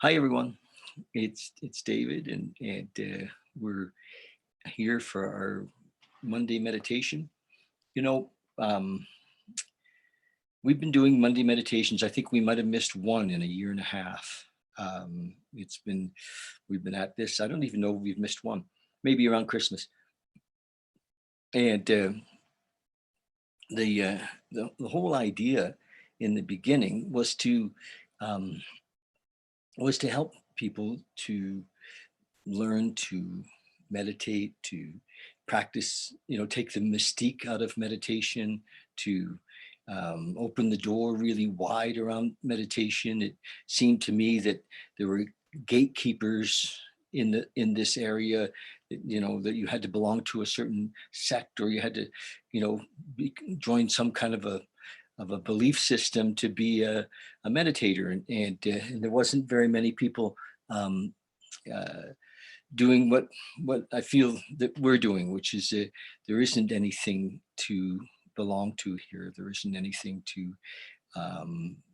Hi everyone, it's David, and we're here for our Monday meditation. You know, um, we've been doing Monday meditations. I think we might have missed one in a year and a half. It's been we've been at this. I don't even know if we've missed one. Maybe around Christmas. And the, uh, the whole idea in the beginning um, was to help people to learn to meditate, to practice, take the mystique out of meditation, to open the door really wide around meditation. It seemed to me that there were gatekeepers in this area, that you had to belong to a certain sect, or you had to, join some kind of a belief system to be a meditator, and there wasn't very many people um, uh, doing what I feel that we're doing, which is there isn't anything to belong to here. There isn't anything to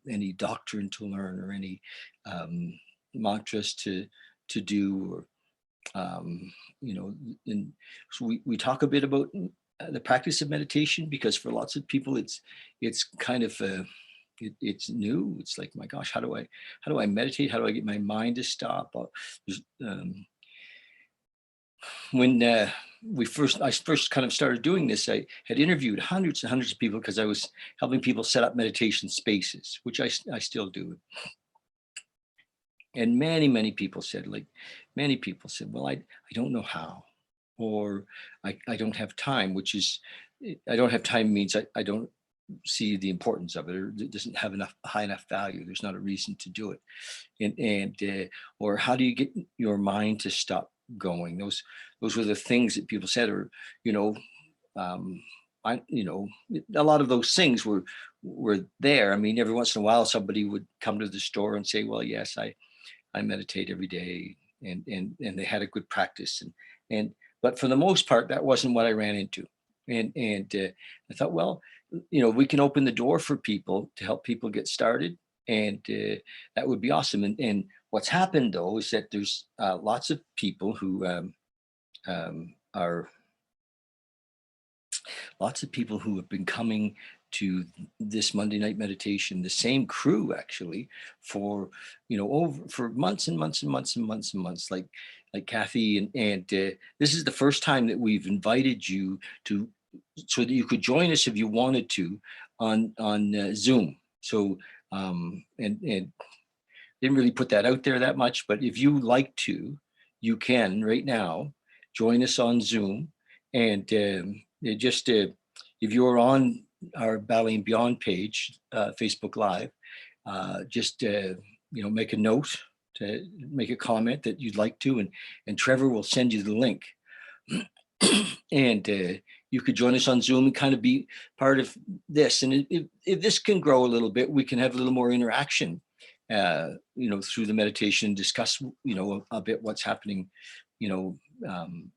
any doctrine to learn, or any um, mantras to do, or um, you know. And so we talk a bit about the practice of meditation, because for lots of people it's kind of it's new. It's like, my gosh, how do I meditate? How do I get my mind to stop? There's, when I first kind of started doing this, I had interviewed hundreds and hundreds of people, because I was helping people set up meditation spaces, which I still do. And many people said, well, I don't know how, or I don't have time, which is, I don't have time means I don't see the importance of it, or it doesn't have enough high enough value. There's not a reason to do it. And or how do you get your mind to stop going? Those were the things that people said. Or, you know um a lot of those things were there. I mean, every once in a while somebody would come to the store and say, well, yes, I meditate every day, and they had a good practice, and but for the most part that wasn't what I ran into. And I thought, well, we can open the door for people, to help people get started, and that would be awesome. And what's happened though is that there's lots of people who are lots of people who have been coming to this Monday night meditation, the same crew actually, for over for months and months and months and months and months, like Kathy, and this is the first time that we've invited you to, so that you could join us if you wanted to, on Zoom. So and didn't really put that out there that much, but if you like to, you can right now join us on Zoom. And just if you're on our Bali and Beyond page, Facebook Live, just make a note, to make a comment that you'd like to, and Trevor will send you the link. And you could join us on Zoom and kind of be part of this. And if this can grow a little bit, we can have a little more interaction, through the meditation, discuss, a bit what's happening, you know, um,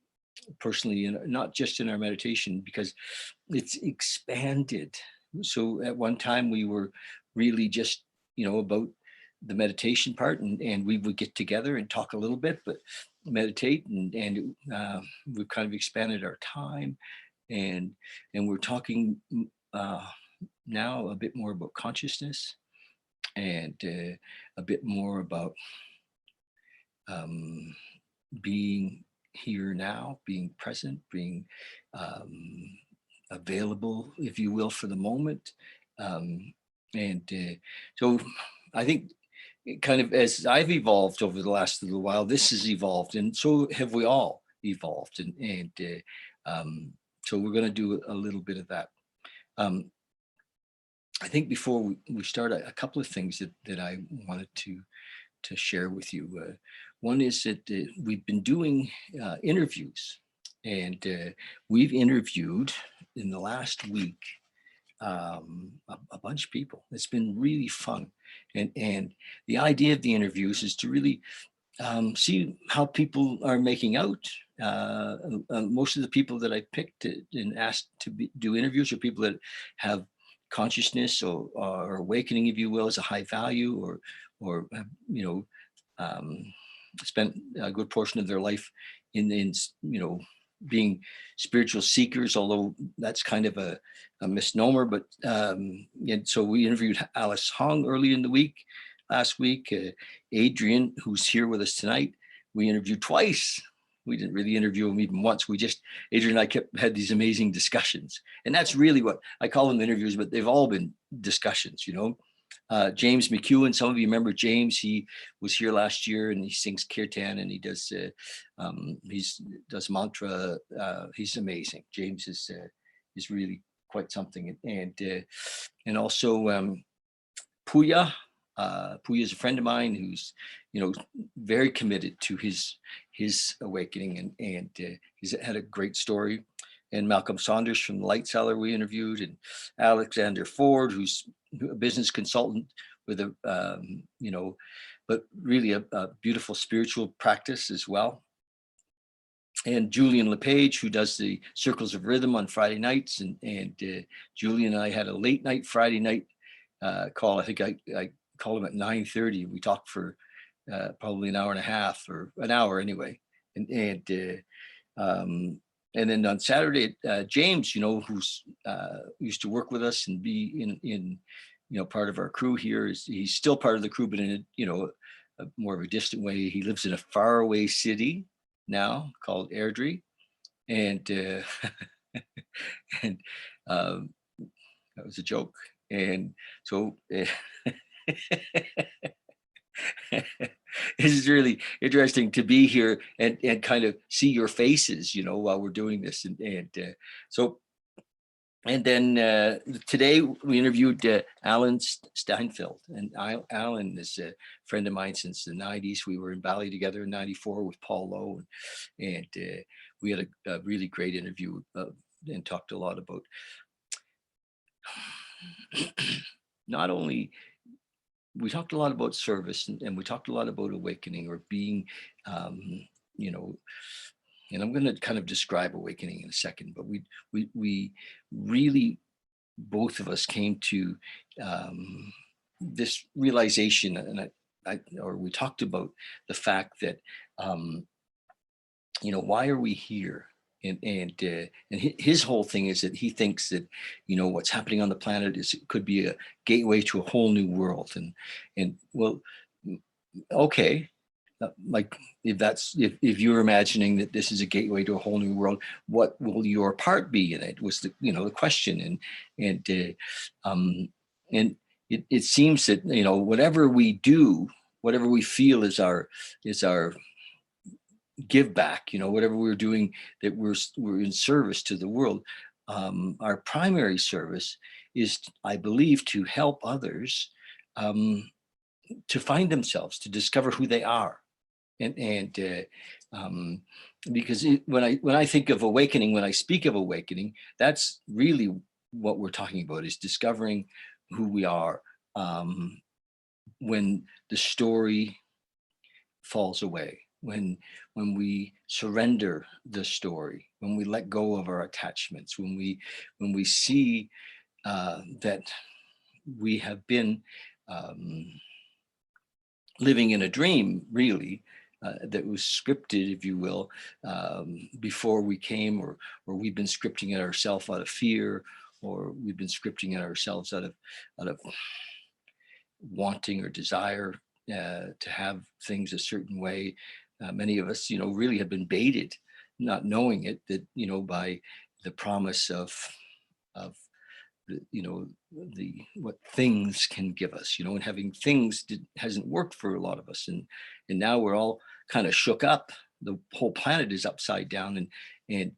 personally, and not just in our meditation, because it's expanded. So at one time we were really just, about the meditation part, and we would get together and talk a little bit, but meditate, and we've kind of expanded our time, and we're talking uh, now a bit more about consciousness, and a bit more about um, being here now, being present, being um, available, if you will, for the moment. And so I think, kind of as I've evolved over the last little while, this has evolved, and so have we all evolved. And so we're going to do a little bit of that. Um, I think before we start, a couple of things that I wanted to share with you. One is that we've been doing interviews, and we've interviewed in the last week a bunch of people. It's been really fun, and the idea of the interviews is to really see how people are making out. Most of the people that I picked and asked to do interviews are people that have consciousness, or awakening, if you will, as a high value, or spent a good portion of their life in being spiritual seekers, although that's kind of a misnomer. But and so we interviewed Alice Hong early in the week, last week. Adrian, who's here with us tonight, we interviewed twice. We didn't really interview him even once. Adrian and I had these amazing discussions. And that's really what I call them interviews, but they've all been discussions, James McEwen, some of you remember James. He was here last year and he sings kirtan and he does mantra. He's amazing. James is really quite something. And also Puya. Puya is a friend of mine who's very committed to his awakening, and he's had a great story. And Malcolm Saunders from the Light Cellar we interviewed, and Alexander Ford, who's a business consultant with but really a beautiful spiritual practice as well. And Julian LePage, who does the Circles of Rhythm on Friday nights, and Julian and I had a late night Friday night call. I think I called him at 9:30. We talked for probably an hour and a half, or an hour anyway, and then on Saturday, James, who's used to work with us and be in part of our crew here, he's still part of the crew, but in a more of a distant way. He lives in a faraway city now called Airdrie, and and that was a joke. And so this is really interesting to be here and kind of see your faces, while we're doing this. And then today we interviewed Alan Steinfeld. And Alan is a friend of mine since the 90s. We were in Bali together in 94 with Paul Lowe. And we had a really great interview and talked a lot about not only, we talked a lot about service, and we talked a lot about awakening, or being, and I'm going to kind of describe awakening in a second, but we really, both of us came to this realization, and we talked about the fact that, why are we here? And his whole thing is that he thinks that what's happening on the planet could be a gateway to a whole new world. And well, okay, like if you're imagining that this is a gateway to a whole new world, what will your part be in it? Was the the question. And it seems that whatever we do, whatever we feel is our give back, whatever we're doing, that we're in service to the world. Our primary service is, I believe, to help others to find themselves, to discover who they are. And because when I think of awakening, when I speak of awakening, that's really what we're talking about, is discovering who we are when the story falls away. When we surrender the story, when we let go of our attachments, when we see that we have been living in a dream, really, that was scripted, if you will, before we came, or we've been scripting it ourselves out of fear, or we've been scripting it ourselves out of wanting or desire to have things a certain way. Many of us, really have been baited, not knowing it, that, by the promise of what things can give us, and having things hasn't worked for a lot of us. And now we're all kind of shook up. The whole planet is upside down, and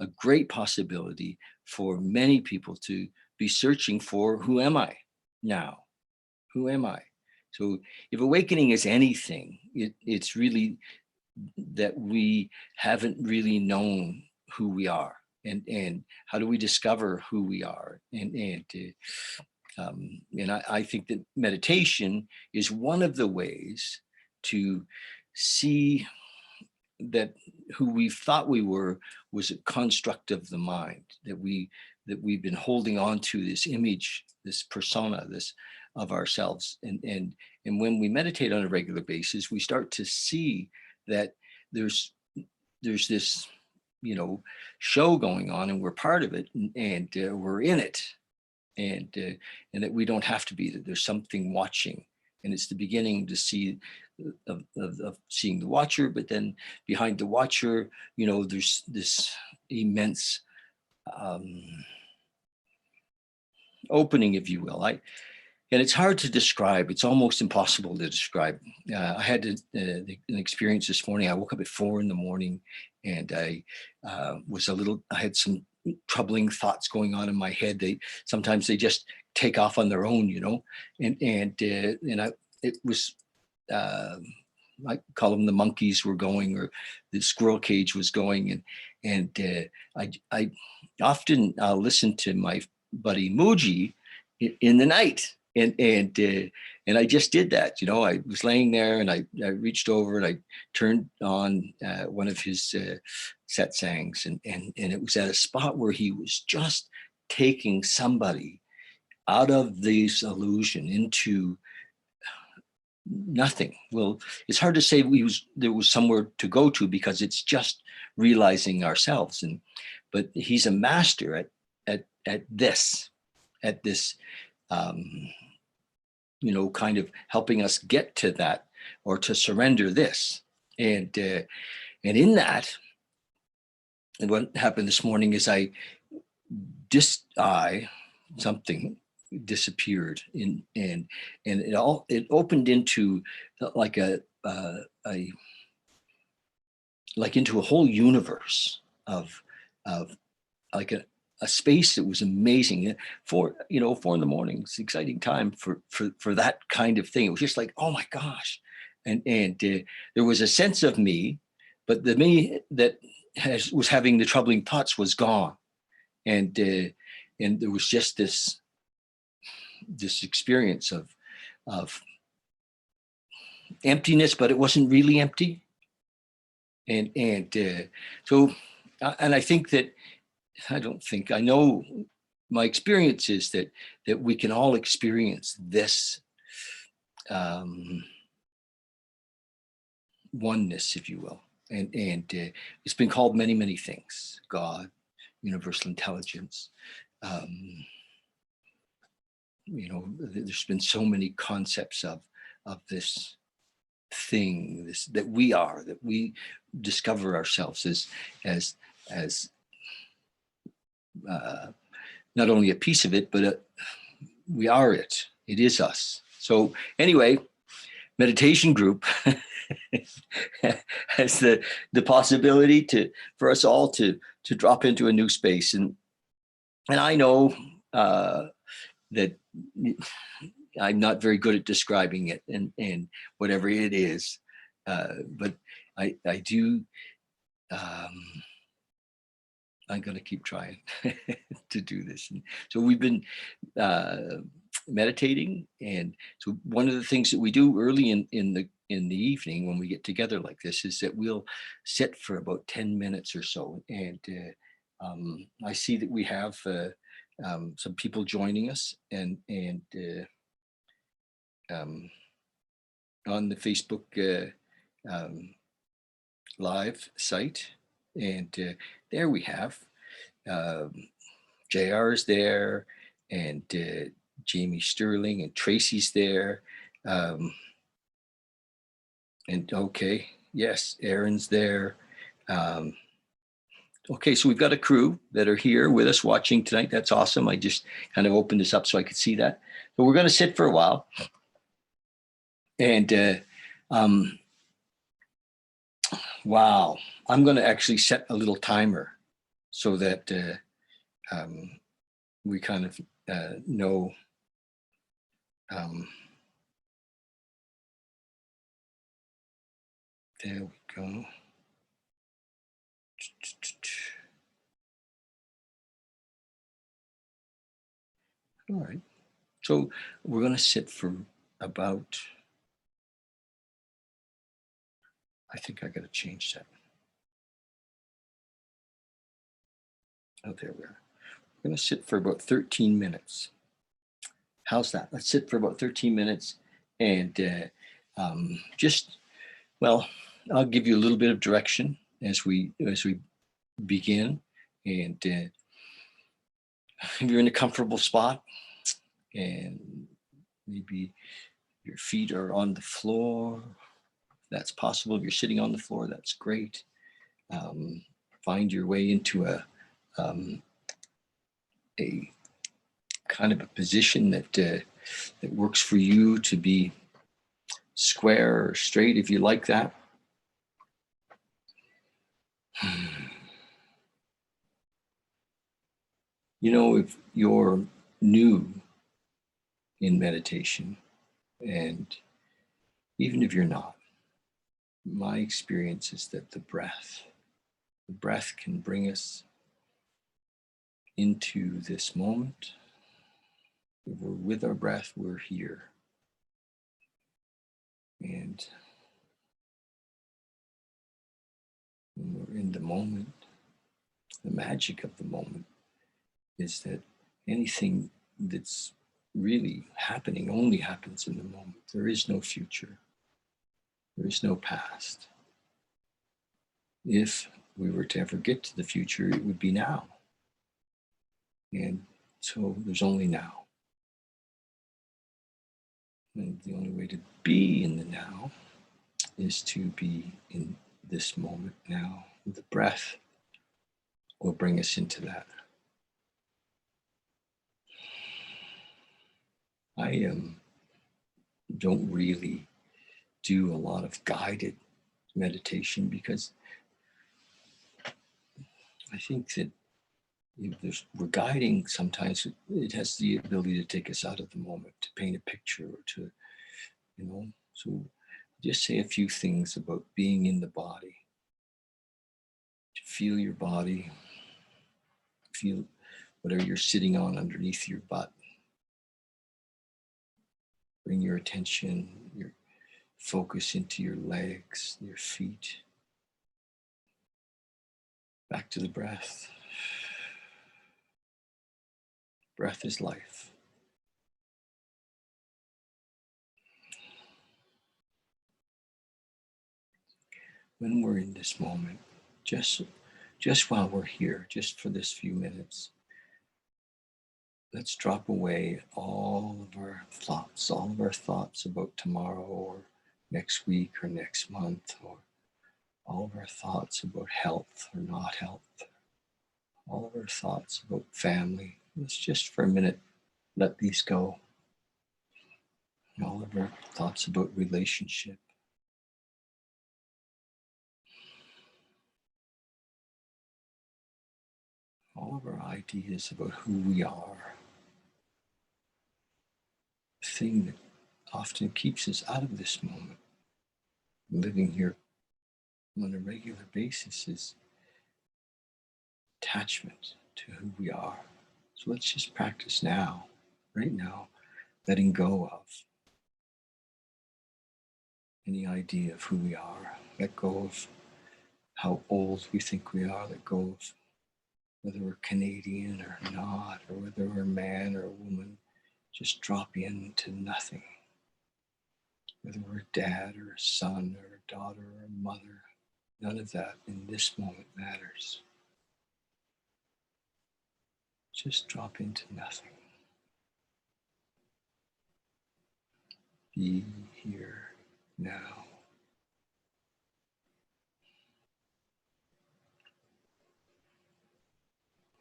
a great possibility for many people to be searching for, who am I now? Who am I? So if awakening is anything, it's really that we haven't really known who we are, and how do we discover who we are? And I think that meditation is one of the ways to see that who we thought we were was a construct of the mind, that we've been holding on to this image, this persona, this of ourselves. And when we meditate on a regular basis, we start to see that there's this, show going on, and we're part of it, and we're in it, and that we don't have to be, that there's something watching. And it's the beginning to see of seeing the watcher, but then behind the watcher, there's this immense opening, if you will. And it's hard to describe. It's almost impossible to describe. I had an experience this morning. I woke up at 4 a.m, and I had some troubling thoughts going on in my head. Sometimes they just take off on their own, it was, I call them the monkeys were going, or the squirrel cage was going. And I often listen to my buddy Muji in the night. And I just did that. I was laying there, and I reached over and I turned on one of his satsangs, and it was at a spot where he was just taking somebody out of this illusion into nothing. Well, it's hard to say there was somewhere to go to, because it's just realizing ourselves. But he's a master at this kind of helping us get to that, or to surrender this. And in that, and what happened this morning is something disappeared, and it opened into like into a whole universe of like a space that was amazing. 4 a.m, it's an exciting time for that kind of thing. It was just like, oh my gosh. And there was a sense of me, but the me that was having the troubling thoughts was gone. And there was just this experience of emptiness, but it wasn't really empty. And I think that, I know my experience is that we can all experience this oneness, if you will. And it's been called many, many things: God, universal intelligence. There's been so many concepts of this thing, that we discover ourselves as not only a piece of it, but we are it. It is us. So anyway, meditation group has the possibility for us all to drop into a new space. And I know that I'm not very good at describing it, and whatever it is, but I do. I'm going to keep trying to do this. And so we've been meditating, and so one of the things that we do early in the evening when we get together like this is that we'll sit for about 10 minutes or so. And I see that we have some people joining us, and on the Facebook live site. And there we have JR is there, and Jamie Sterling, and Tracy's there. And okay, yes, Aaron's there. Okay, so we've got a crew that are here with us watching tonight. That's awesome. I just kind of opened this up so I could see that. So we're going to sit for a while. And wow, I'm going to actually set a little timer so that we kind of know. There we go. All right. So we're going to sit for about, I think I got to change that. Oh, there we are. We're going to sit for about 13 minutes. How's that? Let's sit for about 13 minutes and just, well, I'll give you a little bit of direction as we begin. And if you're in a comfortable spot and maybe your feet are on the floor, that's possible. If you're sitting on the floor, that's great. Um, Find your way into um, a kind of a position that works for you to be square or straight if you like that. You know, if you're new in meditation, and even if you're not, my experience is that the breath can bring us into this moment. If we're with our breath, we're here. And when we're in the moment, the magic of the moment is that anything that's really happening only happens in the moment. There is no future. There is no past. If we were to ever get to the future, it would be now. And so there's only now. And the only way to be in the now is to be in this moment now. The breath will bring us into that. I don't really do a lot of guided meditation because I think that we're guiding sometimes. It has the ability to take us out of the moment, to paint a picture, or to, so just say a few things about being in the body, to feel your body, feel whatever you're sitting on underneath your butt. Bring your attention, your focus into your legs, your feet. Back to the breath. Breath is life. When we're in this moment, just while we're here, just for this few minutes, let's drop away all of our thoughts about tomorrow or next week or next month, or all of our thoughts about health or not health, all of our thoughts about family. Let's just for a minute let these go. All of our thoughts about relationship. All of our ideas about who we are. The thing that often keeps us out of this moment, living here on a regular basis, is attachment to who we are. So let's just practice now, right now, letting go of any idea of who we are. Let go of how old we think we are. Let go of whether we're Canadian or not, or whether we're a man or a woman. Just drop into nothing. Whether we're a dad or a son or a daughter or a mother, none of that in this moment matters. Just drop into nothing. Be here now.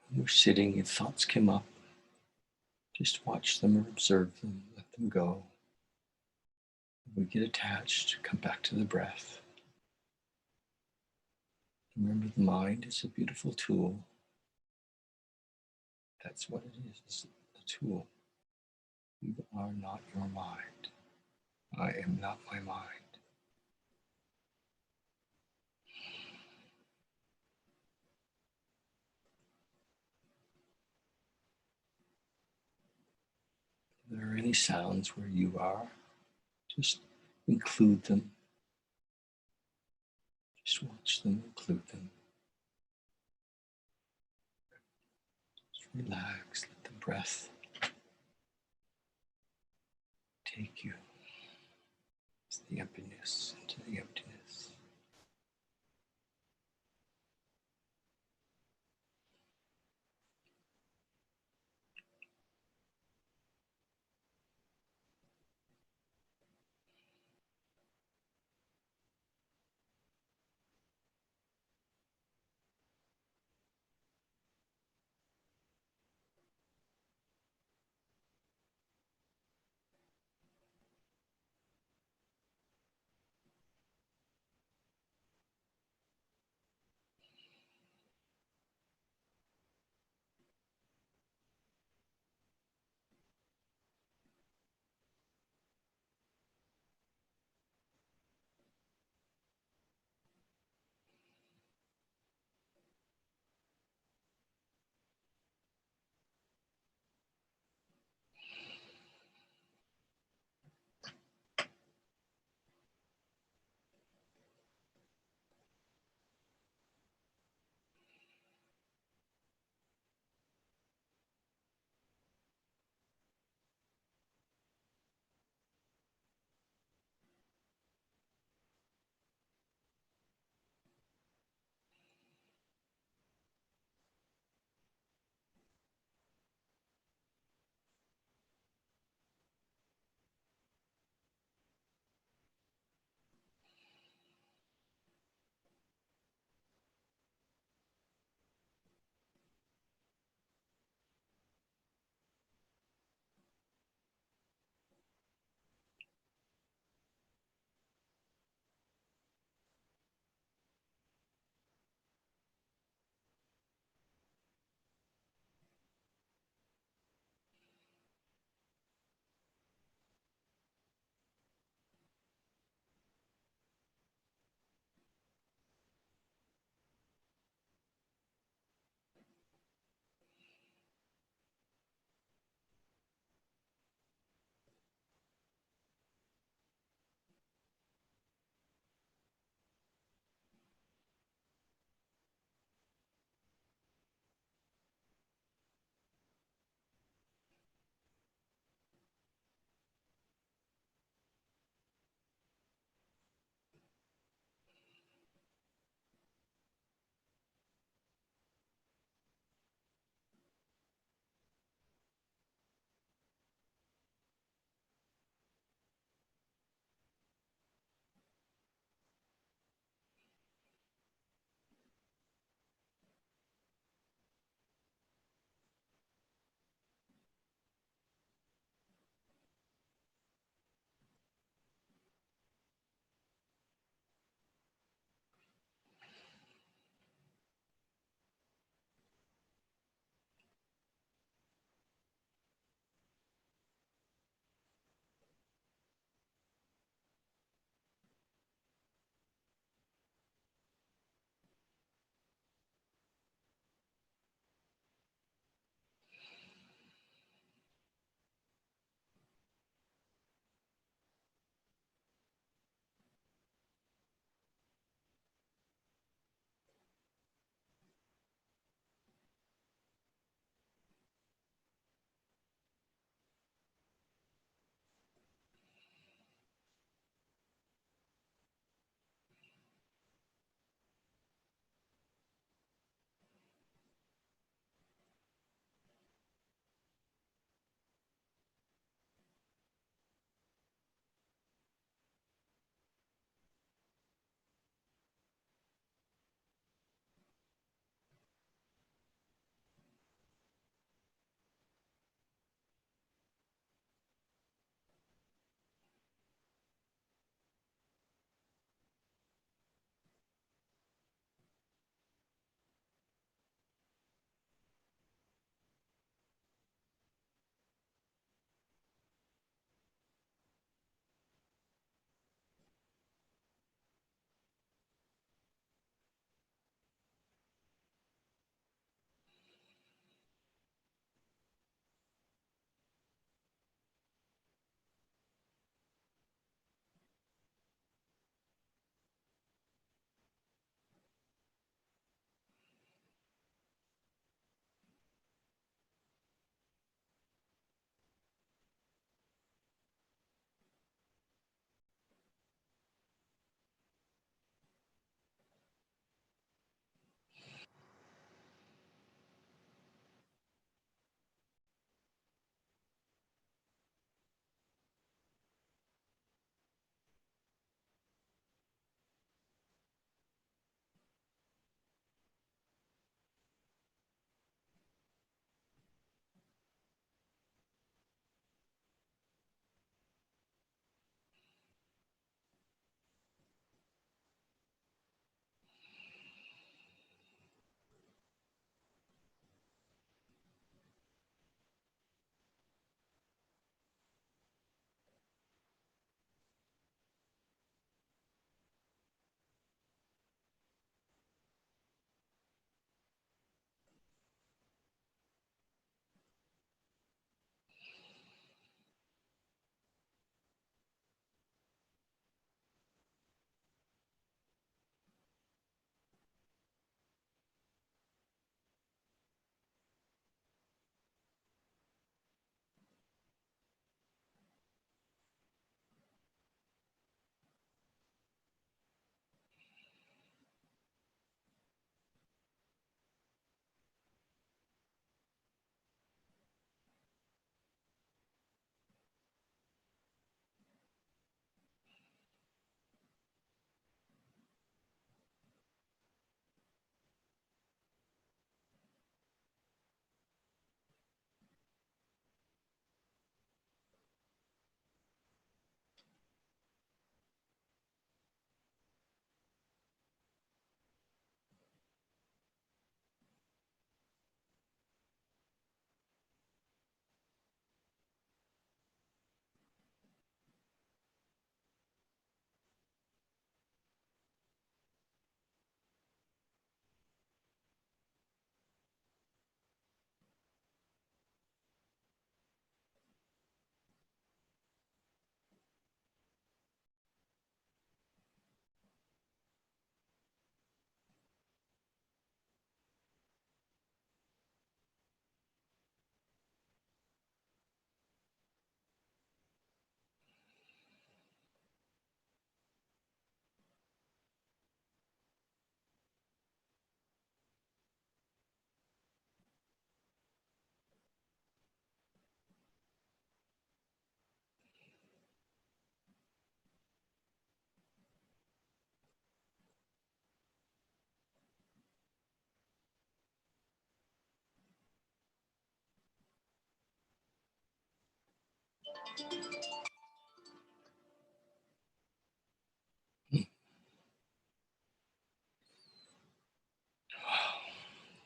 When we're sitting, if thoughts come up, just watch them or observe them, let them go. If we get attached, come back to the breath. Remember, the mind is a beautiful tool. That's what it is, it's a tool. You are not your mind. I am not my mind. If there are any sounds where you are, just include them. Just watch them, include them. Just relax, let the breath take you to the emptiness, into the emptiness.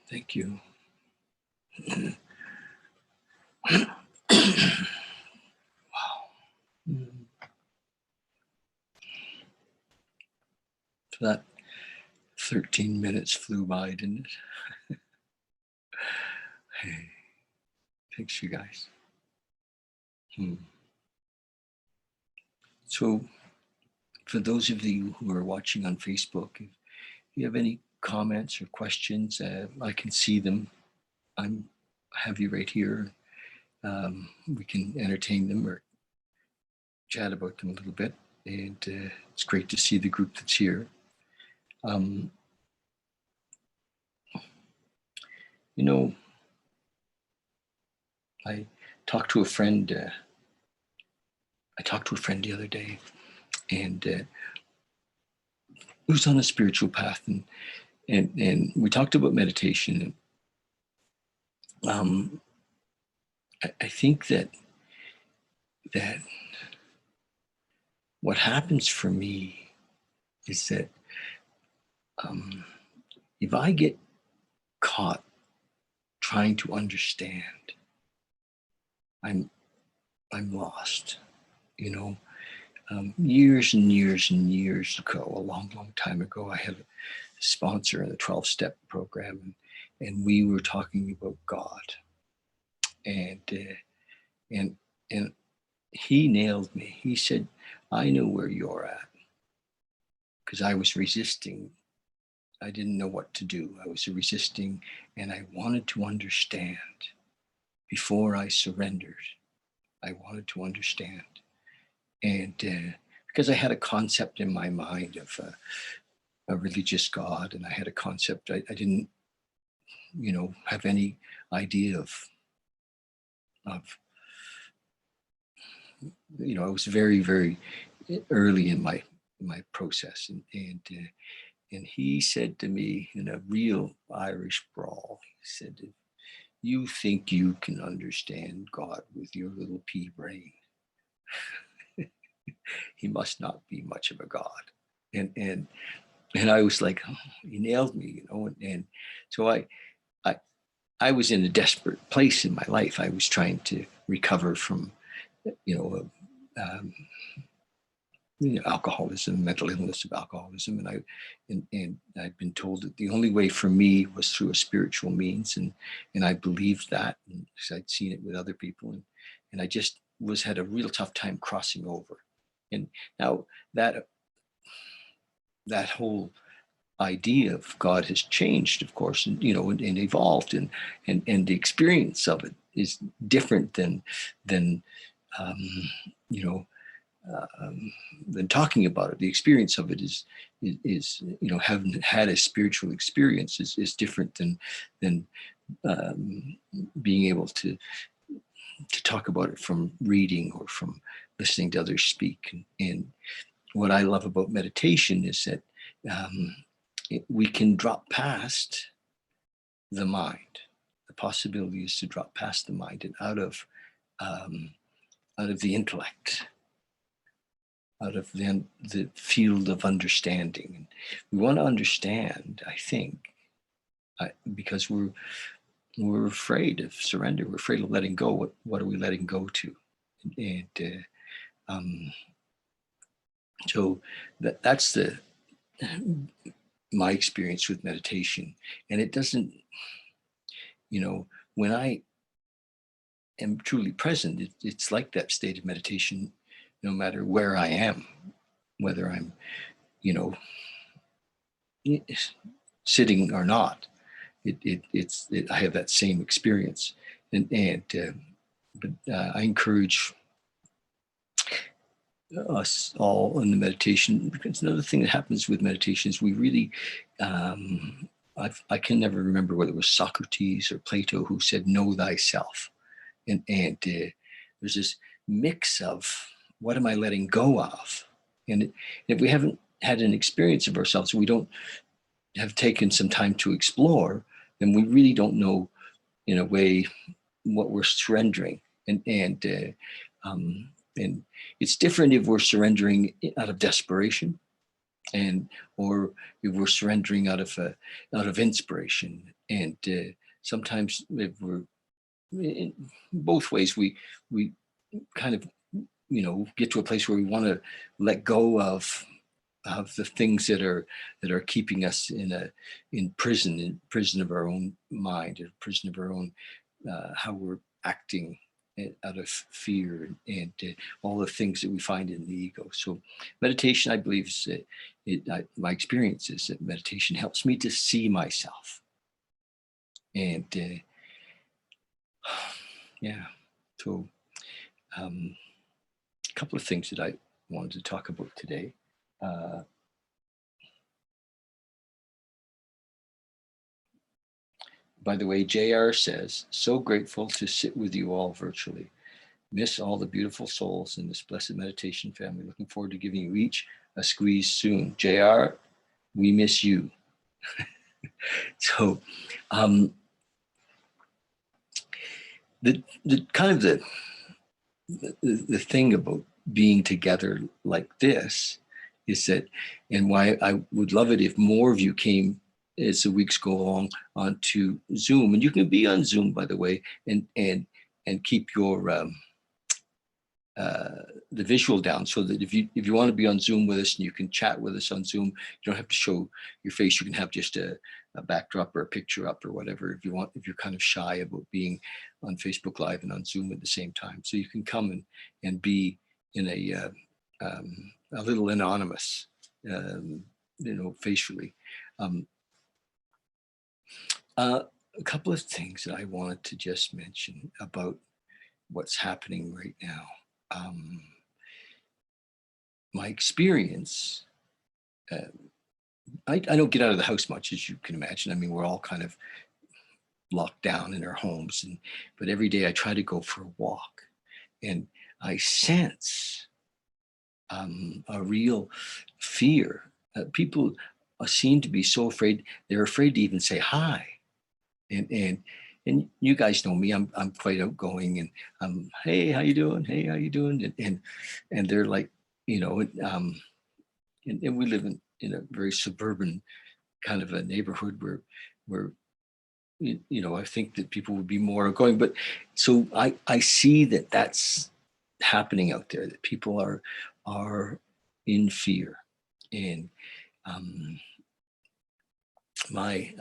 Thank you. So that 13 minutes flew by, didn't it? Hey, thanks, you guys. So, for those of you who are watching on Facebook, if you have any comments or questions, I can see them. I have you right here. We can entertain them or chat about them a little bit. And it's great to see the group that's here. You know, I talked to a friend. I talked to a friend the other day, and who's on a spiritual path, and we talked about meditation. I think that what happens for me is that if I get caught trying to understand, I'm lost. You know, years and years and years ago, a long, long time ago, I had a sponsor in the 12-step program, and we were talking about God, and he nailed me. He said, "I know where you're at," because I was resisting. I didn't know what to do. I was resisting, and I wanted to understand before I surrendered. I wanted to understand. And because I had a concept in my mind of a religious God, and I had a concept, I didn't, have any idea of, I was very, very early in my process. And he said to me in a real Irish brawl, he said, "If you think you can understand God with your little pea brain, he must not be much of a God." And I was like, oh, he nailed me, and so I was in a desperate place in my life. I was trying to recover from, um, alcoholism, mental illness of alcoholism, and I'd been told that the only way for me was through a spiritual means, and I believed that because I'd seen it with other people, and I just had a real tough time crossing over. And now that whole idea of God has changed, of course, and and evolved, and the experience of it is different than um, you know than talking about it. The experience of it is having had a spiritual experience is different than being able to talk about it from reading or from listening to others speak. And what I love about meditation is that we can drop past the mind. The possibility is to drop past the mind and out of the intellect, out of the field of understanding. And we want to understand, I think, because we're afraid of surrender. We're afraid of letting go. What are we letting go to? And so that's my experience with meditation. And it doesn't, when I am truly present, it's like that state of meditation, no matter where I am, whether I'm, sitting or not. I have that same experience, but I encourage us all in the meditation, because another thing that happens with meditation is we really, I can never remember whether it was Socrates or Plato who said, "Know thyself," and there's this mix of what am I letting go of, and if we haven't had an experience of ourselves, we don't have taken some time to explore, then we really don't know, in a way, what we're surrendering. And And it's different if we're surrendering out of desperation, and or if we're surrendering out of inspiration. And sometimes if we're in both ways, we kind of get to a place where we want to let go of the things that are keeping us in prison of our own mind, in prison of our own how we're acting out of fear, and all the things that we find in the ego. So meditation, I believe, my experience is that meditation helps me to see myself. And yeah, so a couple of things that I wanted to talk about today. By the way, JR says, so grateful to sit with you all virtually. Miss all the beautiful souls in this blessed meditation family. Looking forward to giving you each a squeeze soon. JR, we miss you. So the kind of the thing about being together like this is that, and why I would love it if more of you came as the weeks go along onto Zoom. And you can be on Zoom, by the way, and keep your the visual down, so that if you want to be on Zoom with us and you can chat with us on Zoom, you don't have to show your face. You can have just a backdrop or a picture up or whatever if you want, if you're kind of shy about being on Facebook Live and on Zoom at the same time. So you can come and be in a little anonymous, facially. A couple of things that I wanted to just mention about what's happening right now. My experience, I don't get out of the house much, as you can imagine. I mean, we're all kind of locked down in our homes, but every day I try to go for a walk, and I sense a real fear. People seem to be so afraid; they're afraid to even say hi. And you guys know me. I'm quite outgoing, and hey, how you doing? Hey, how you doing? And they're like, and we live in a very suburban kind of a neighborhood where I think that people would be more outgoing. But so I see that that's happening out there, that people are in fear. And my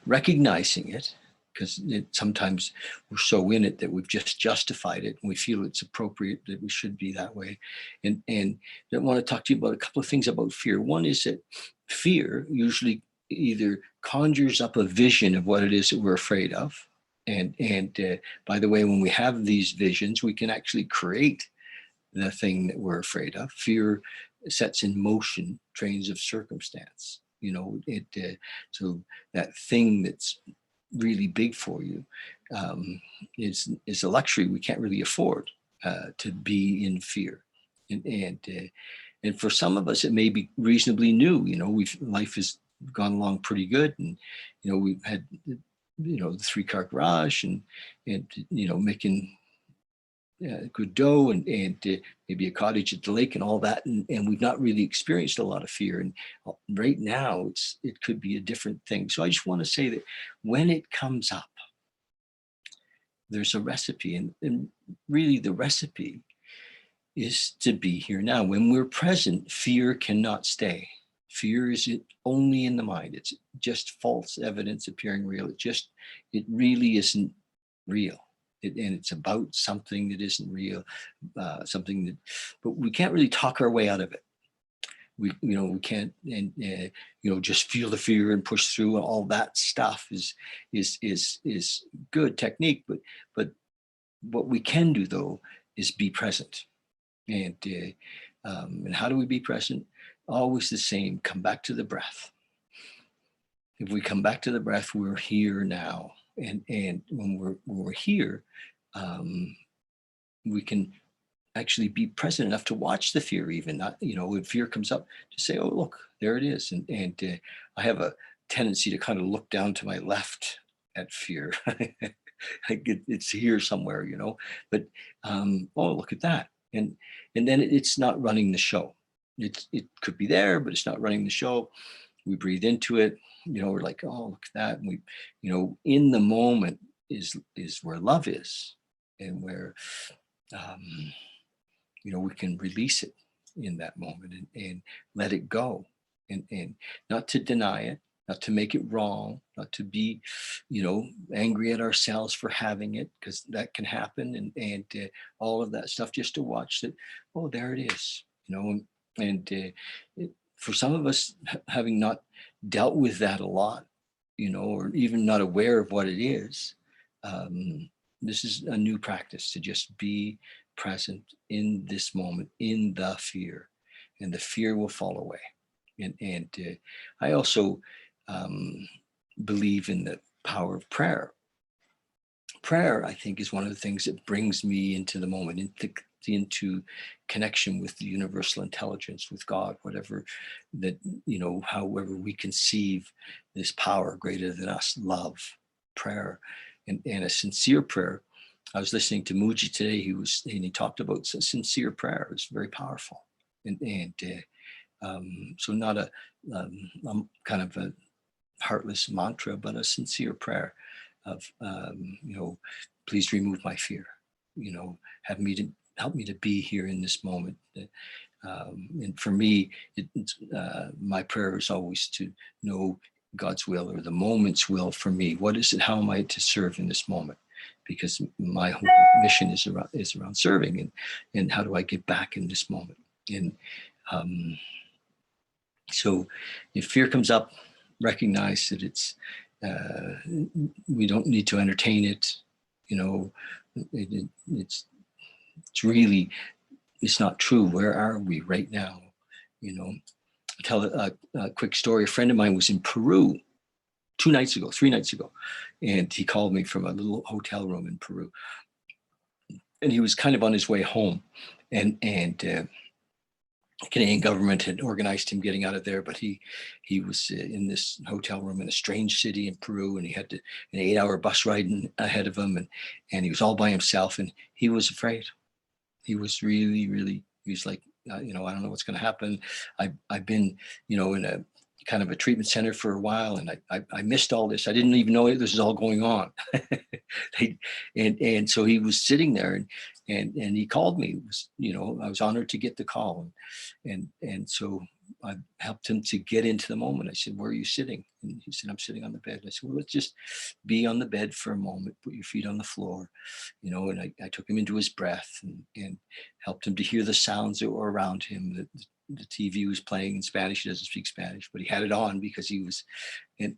recognizing it, because sometimes we're so in it that we've just justified it and we feel it's appropriate, that we should be that way. And I want to talk to you about a couple of things about fear. One is that fear usually either conjures up a vision of what it is that we're afraid of. And by the way, when we have these visions, we can actually create the thing that we're afraid of. Fear sets in motion trains of circumstance. So that thing that's really big for you is a luxury we can't really afford, to be in fear. And for some of us, it may be reasonably new. Life has gone along pretty good, and we've had the 3-car garage, and making good dough, and maybe a cottage at the lake and all that, and we've not really experienced a lot of fear. And right now it could be a different thing. So I just want to say that when it comes up, there's a recipe, and really the recipe is to be here now. When we're present, fear cannot stay. Fear is only in the mind. It's just false evidence appearing real. It really isn't real. And it's about something that isn't real, but we can't really talk our way out of it. We can't, and just feel the fear and push through. All that stuff is good technique, but what we can do, though, is be present. And how do we be present? Always the same. Come back to the breath. If we come back to the breath, we're here now. And when we're here, we can actually be present enough to watch the fear. Even not, when fear comes up, to say, "Oh, look, there it is." And I have a tendency to kind of look down to my left at fear. It's here somewhere, but oh, look at that. and then it's not running the show. It could be there, but it's not running the show. We breathe into it. We're like, oh, look at that. And we, in the moment is where love is, and where um, we can release it in that moment, and let it go, and not to deny it, not to make it wrong, not to be, angry at ourselves for having it, because that can happen, and all of that stuff, just to watch that. Oh, there it is, and for some of us, having not dealt with that a lot, or even not aware of what it is, this is a new practice, to just be present in this moment, in the fear, and the fear will fall away. And I also um, believe in the power of prayer. Prayer, I think, is one of the things that brings me into the moment, into connection with the universal intelligence, with God, whatever that, however we conceive this power greater than us, love, prayer, and a sincere prayer. I was listening to Muji today. He talked about sincere prayer. It's very powerful, and so not kind of a heartless mantra, but a sincere prayer of, please remove my fear. Have me to help me to be here in this moment. And for me, my prayer is always to know God's will, or the moment's will for me. What is it? How am I to serve in this moment? Because my whole mission is around serving, and how do I get back in this moment? And so, if fear comes up, recognize that we don't need to entertain it. It's really, it's not true. Where are we right now? I'll tell a quick story. A friend of mine was in Peru 3 nights ago, and he called me from a little hotel room in Peru, and he was kind of on his way home, and the Canadian government had organized him getting out of there, but he was in this hotel room in a strange city in Peru, and he had an 8-hour bus ride ahead of him, and he was all by himself, and he was afraid. He was really, really. He was like, I don't know what's going to happen. I've been, in a kind of a treatment center for a while, and I missed all this. I didn't even know this is all going on. and so he was sitting there, and he called me. It was, I was honored to get the call, and so I helped him to get into the moment. I said, "Where are you sitting?" And he said, "I'm sitting on the bed." I said, "Well, let's just be on the bed for a moment. Put your feet on the floor," And I took him into his breath, and helped him to hear the sounds that were around him. The TV was playing in Spanish. He doesn't speak Spanish, but he had it on because he was, um,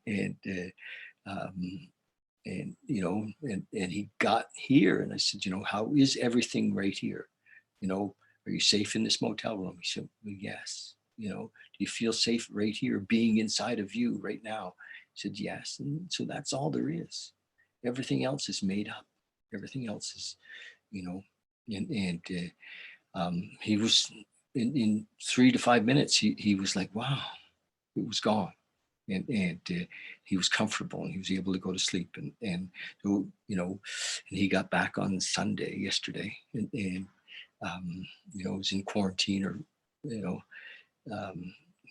and he got here. And I said, how is everything right here? Are you safe in this motel room? He said, well, yes. Do you feel safe right here, being inside of you right now? He said, yes. And so that's all there is. Everything else is made up. Everything else is, and he was in 3 to 5 minutes. He was like, wow, it was gone. And he was comfortable, and he was able to go to sleep, and so, and he got back on Sunday yesterday, and was in quarantine, or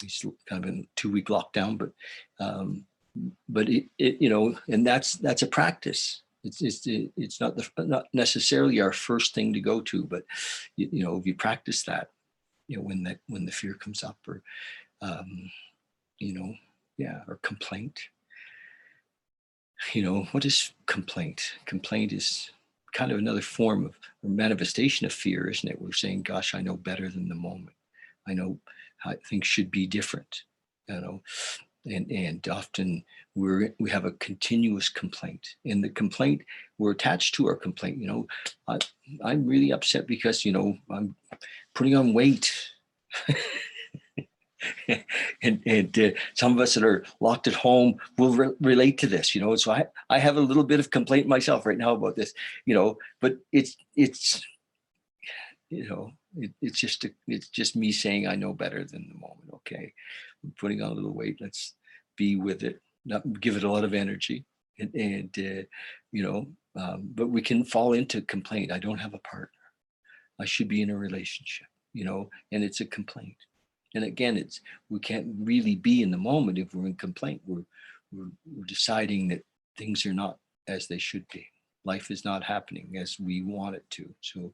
he's kind of in a 2-week lockdown, but and that's a practice. It's not necessarily our first thing to go to, but if you practice that, when the fear comes up, or or complaint. What is complaint? Complaint is kind of another form of, or manifestation of fear, isn't it? We're saying, gosh, I know better than the moment. I know how things should be different, and often we have a continuous complaint, and the complaint, we're attached to our complaint. I'm really upset because, I'm putting on weight. and some of us that are locked at home will relate to this, so I have a little bit of complaint myself right now about this, but it's it's just me saying I know better than the moment. Okay, I'm putting on a little weight. Let's be with it, not give it a lot of energy, and but we can fall into complaint. I don't have a partner. I should be in a relationship, you know, and it's a complaint. And again, we can't really be in the moment if we're in complaint. We're deciding that things are not as they should be. Life is not happening as we want it to. So,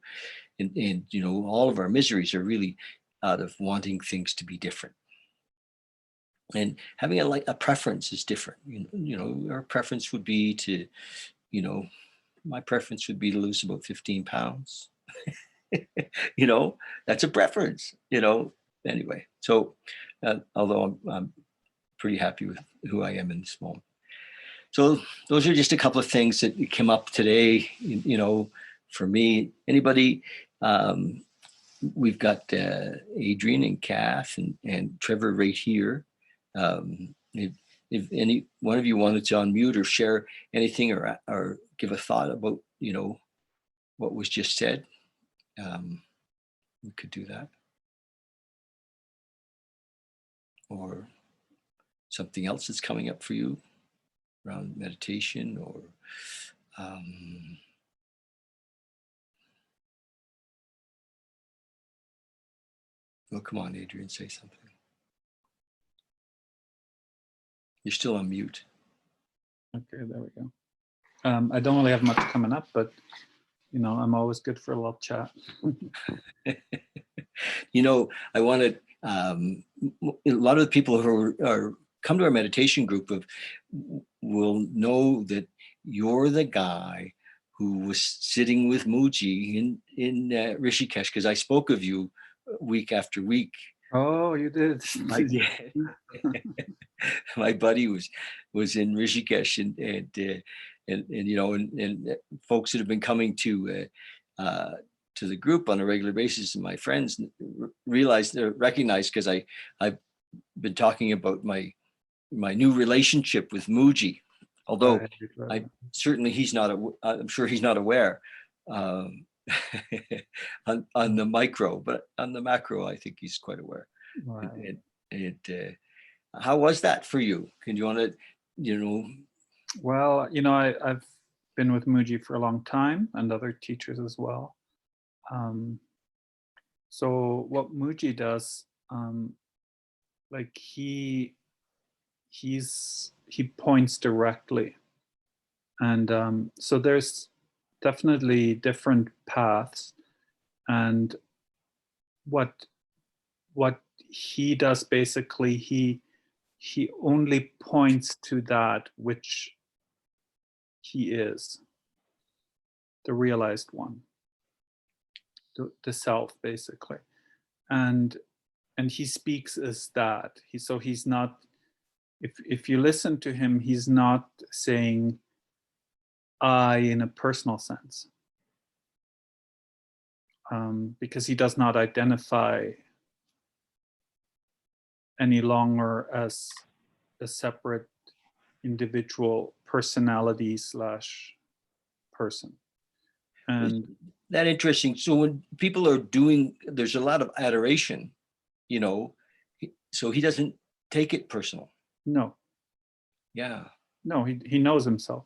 and you know, all of our miseries are really out of wanting things to be different. And having a preference is different. You know, our preference would be to, you know, my preference would be to lose about 15 pounds. You know, that's a preference, you know. Anyway, so although I'm pretty happy with who I am in this moment. So those are just a couple of things that came up today, you know, for me. Anybody, we've got Adrian and Kath and Trevor right here. If any one of you wanted to unmute or share anything or give a thought about, you know, what was just said, we could do that. Or something else that's coming up for you around meditation or well, come on, Adrian, say something. You're still on mute. Okay, there we go. I don't really have much coming up, but you know, I'm always good for a little chat. You know, I wanted a lot of the people who are come to our meditation group will know that you're the guy who was sitting with Mooji in Rishikesh, because I spoke of you week after week. Oh, you did. My buddy was in Rishikesh, and you know, and folks that have been coming to the group on a regular basis, and my friends recognize, because I've been talking about my new relationship with Mooji, although certainly he's not. I'm sure he's not aware on the micro, but on the macro, I think he's quite aware. Wow. And how was that for you? Can you want to, you know? Well, you know, I've been with Mooji for a long time, and other teachers as well. So what Mooji does, like he points directly, and so there's definitely different paths, and what he does basically, he only points to that which he is, the realized one, the self, basically, and he speaks as that. He's not, if you listen to him, he's not saying I in a personal sense, because he does not identify any longer as a separate individual personality / person. And that interesting. So when people are doing, there's a lot of adoration, you know, so he doesn't take it personal. No. Yeah. No, he knows himself.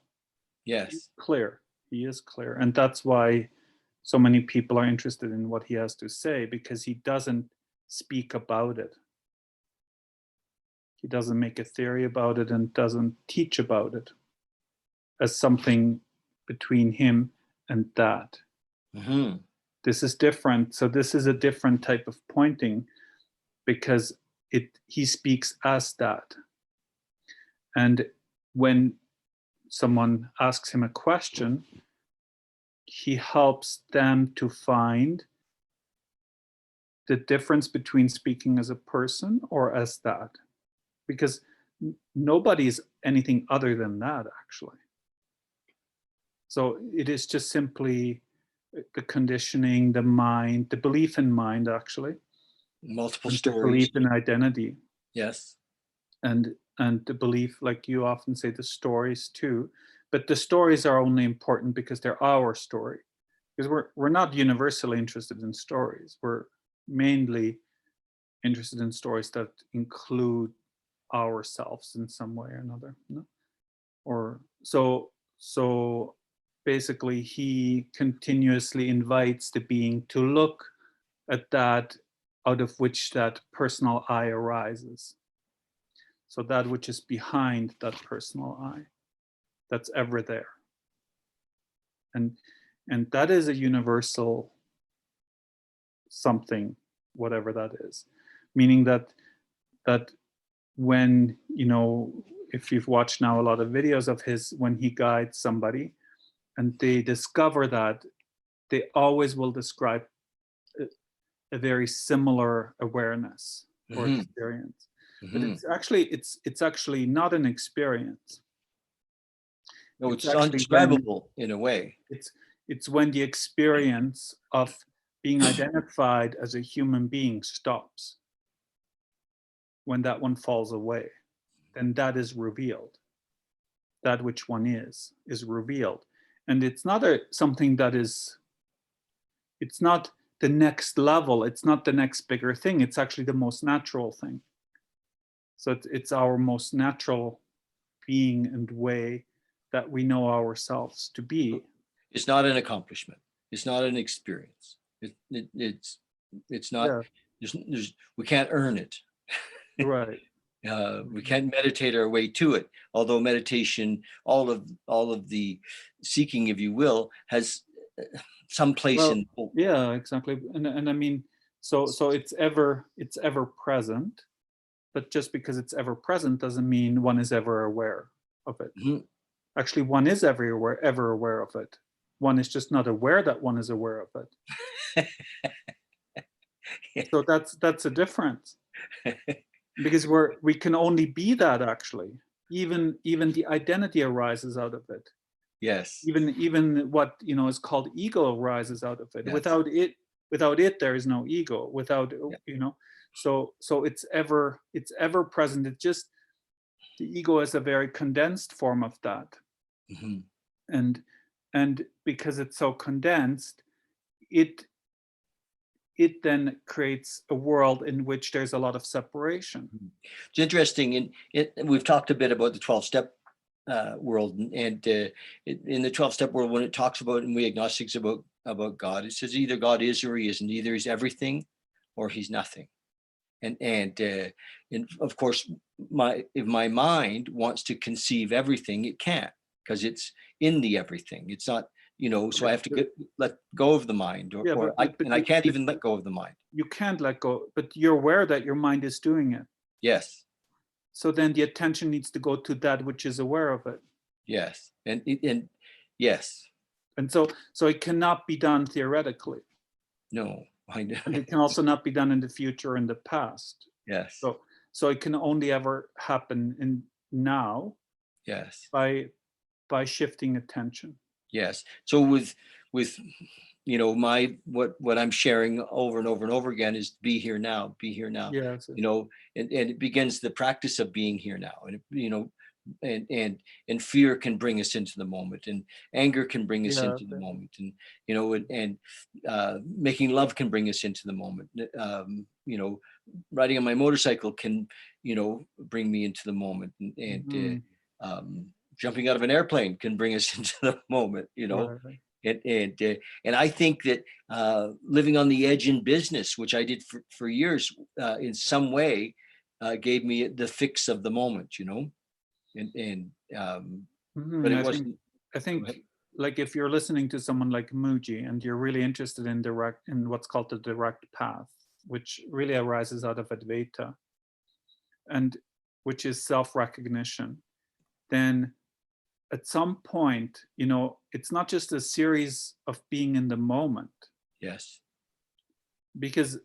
Yes. He's clear. He is clear. And that's why so many people are interested in what he has to say, because he doesn't speak about it. He doesn't make a theory about it and doesn't teach about it as something between him and that. Mm-hmm. This is different. So this is a different type of pointing, because he speaks as that. And when someone asks him a question, he helps them to find the difference between speaking as a person or as that. Because nobody is anything other than that, actually. So it is just simply the conditioning, the mind, the belief in mind, actually. Multiple and stories. The belief in identity. Yes. And the belief, like you often say, the stories too. But the stories are only important because they're our story. Because we're not universally interested in stories. We're mainly interested in stories that include ourselves in some way or another. No? Or so basically he continuously invites the being to look at that out of which that personal I arises. So that which is behind that personal I, that's ever there. And that is a universal something, whatever that is. Meaning that when, if you've watched now a lot of videos of his, when he guides somebody and they discover that, they always will describe a very similar awareness or experience. But it's actually not an experience. No, it's undescribable in a way. It's when the experience of being identified as a human being stops. When that one falls away, then that is revealed. That which one is revealed. And it's not something that is, it's not the next level, it's not the next bigger thing, it's actually the most natural thing. So it's our most natural being and way that we know ourselves to be. It's not an accomplishment. It's not an experience. It's not. Yeah. We can't earn it. Right. We can't meditate our way to it. Although meditation, all of the seeking, if you will, has some place in. Yeah, exactly. And I mean, so it's ever present. But just because it's ever present doesn't mean one is ever aware of it. Actually, one is ever aware of it. One is just not aware that one is aware of it. So that's a difference. Because we can only be that, actually. Even the identity arises out of it. Yes. Even what is called ego arises out of it. Yes. Without it, there is no ego. Without So it's ever present. It's just the ego is a very condensed form of that. And because it's so condensed, it then creates a world in which there's a lot of separation. It's interesting. We've talked a bit about the 12-step world, and in the 12-step world, when it talks about, and we agnostics about God, it says either God is or he isn't. Either he's everything or he's nothing. And of course, if my mind wants to conceive everything, it can't, because it's in the everything. It's not, so I have to let go of the mind, I can't even let go of the mind. You can't let go, but you're aware that your mind is doing it. Yes. So then the attention needs to go to that which is aware of it. Yes. And yes. And so it cannot be done theoretically. No. And it can also not be done in the future or in the past. Yes. So it can only ever happen in now. Yes. By shifting attention. Yes. So with my what I'm sharing over and over and over again is be here now. Yes. And it begins the practice of being here now. And and fear can bring us into the moment, and anger can bring us into the moment, and making love can bring us into the moment. Riding on my motorcycle can bring me into the moment, and jumping out of an airplane can bring us into the moment. Right. And I think that living on the edge in business, which I did for years, in some way gave me the fix of the moment. But it wasn't. I think like if you're listening to someone like Mooji and you're really interested in what's called the direct path, which really arises out of Advaita, and which is self-recognition, then at some point, it's not just a series of being in the moment. Yes. Because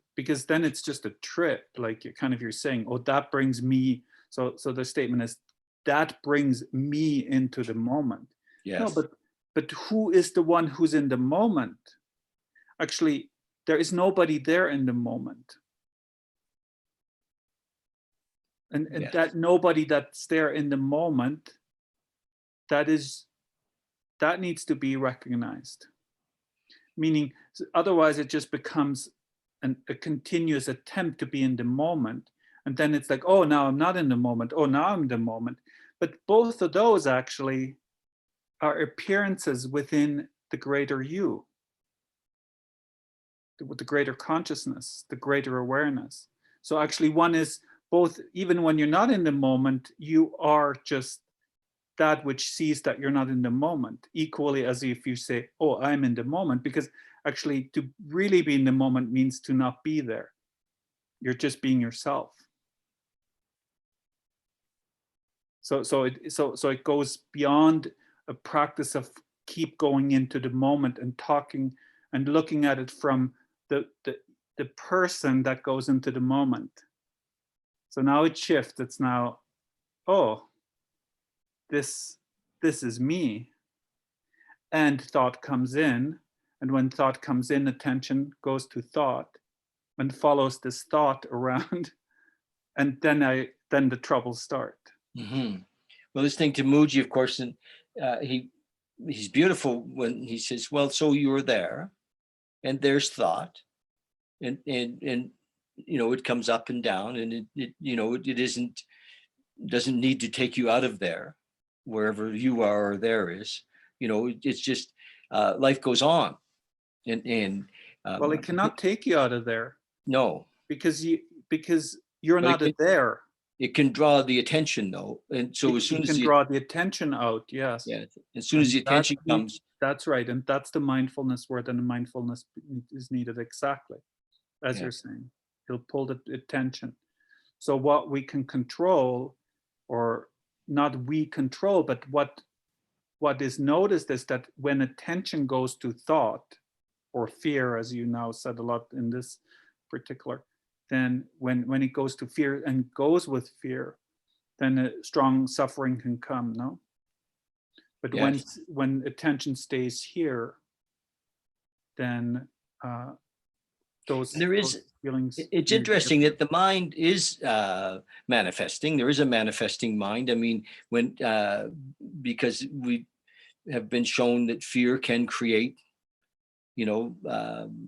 then it's just a trip, like you're saying, oh, that brings me. So the statement is, that brings me into the moment. Yes. No, but who is the one who's in the moment? Actually, there is nobody there in the moment. And Yes. that nobody that's there in the moment, that needs to be recognized. Meaning, otherwise it just becomes a continuous attempt to be in the moment. And then it's like, oh, now I'm not in the moment. Oh, now I'm in the moment. But both of those actually are appearances within the greater you, with the greater consciousness, the greater awareness. So actually one is both, even when you're not in the moment, you are just that which sees that you're not in the moment, equally as if you say, oh, I'm in the moment, because actually to really be in the moment means to not be there. You're just being yourself. So it goes beyond a practice of keep going into the moment and talking and looking at it from the person that goes into the moment. So now it shifts. It's now, oh, this is me. And thought comes in. And when thought comes in, attention goes to thought and follows this thought around. And then the troubles start. Mm-hmm. Well, listening to Mooji, of course, and he's beautiful when he says, well, so you were there and there's thought and you know, it comes up and down and it you know, it doesn't need to take you out of there, wherever you are or there is, you know, it's just life goes on. And Well, it cannot take you out of there no, because you're but not there. it can draw the attention though. And so as soon It as can draw the attention out, yes. yeah, as soon as the attention comes, that's right. And that's the mindfulness where then the mindfulness is needed, exactly as yeah, you're saying. He'll pull the attention. So what we can control, or not we control, but what is noticed is that when attention goes to thought or fear, as you now said a lot in this particular, then when it goes to fear and goes with fear, then a strong suffering can come, no? But yes. when attention stays here, then And there those is, feelings. it's interesting that the mind is manifesting. There is a manifesting mind. I mean, when because we have been shown that fear can create, you know,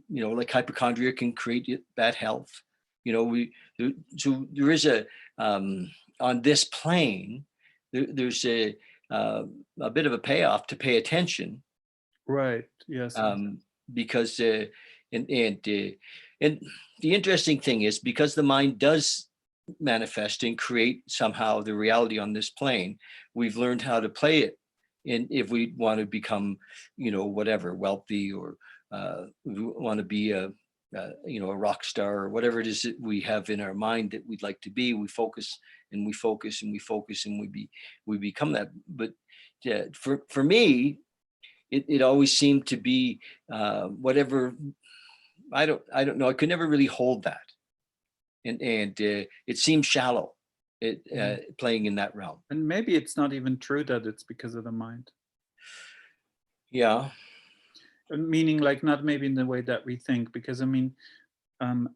like hypochondria can create bad health. You know, so there is a on this plane, there's a bit of a payoff to pay attention, Right. Yes. because and the interesting thing is, because the mind does manifest and create somehow the reality on this plane, we've learned how to play it. And if we want to become, you know, whatever, wealthy, or we want to be you know, a rock star, or whatever it is that we have in our mind that we'd like to be, we focus and we focus and we focus and we become that. But for me, it always seemed to be whatever. I don't know. I could never really hold that, and it seems shallow. Playing in that realm. And maybe it's not even true that it's because of the mind. Yeah. Meaning, like, not maybe in the way that we think, because I mean,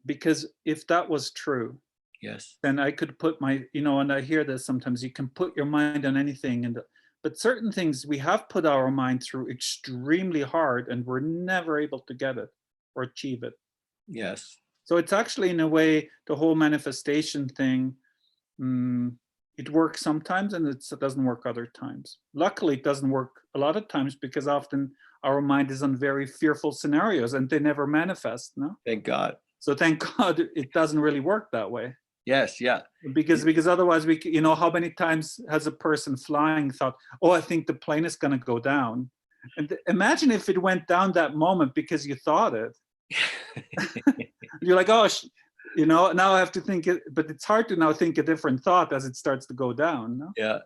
because if that was true, Yes. then I could put my, you know, and I hear this sometimes, you can put your mind on anything, and but certain things we have put our mind through extremely hard and we're never able to get it or achieve it. Yes. So it's actually, in a way, the whole manifestation thing, it works sometimes and it doesn't work other times. Luckily, it doesn't work a lot of times, because often our mind is on very fearful scenarios and they never manifest, no? Thank God. So thank God it doesn't really work that way. Yes. Yeah. Because otherwise you know, how many times has a person flying thought, oh, I think the plane is going to go down. And imagine if it went down that moment because you thought it. You're like, oh, you know, now I have to think it, but it's hard to now think a different thought as it starts to go down. No? Yeah.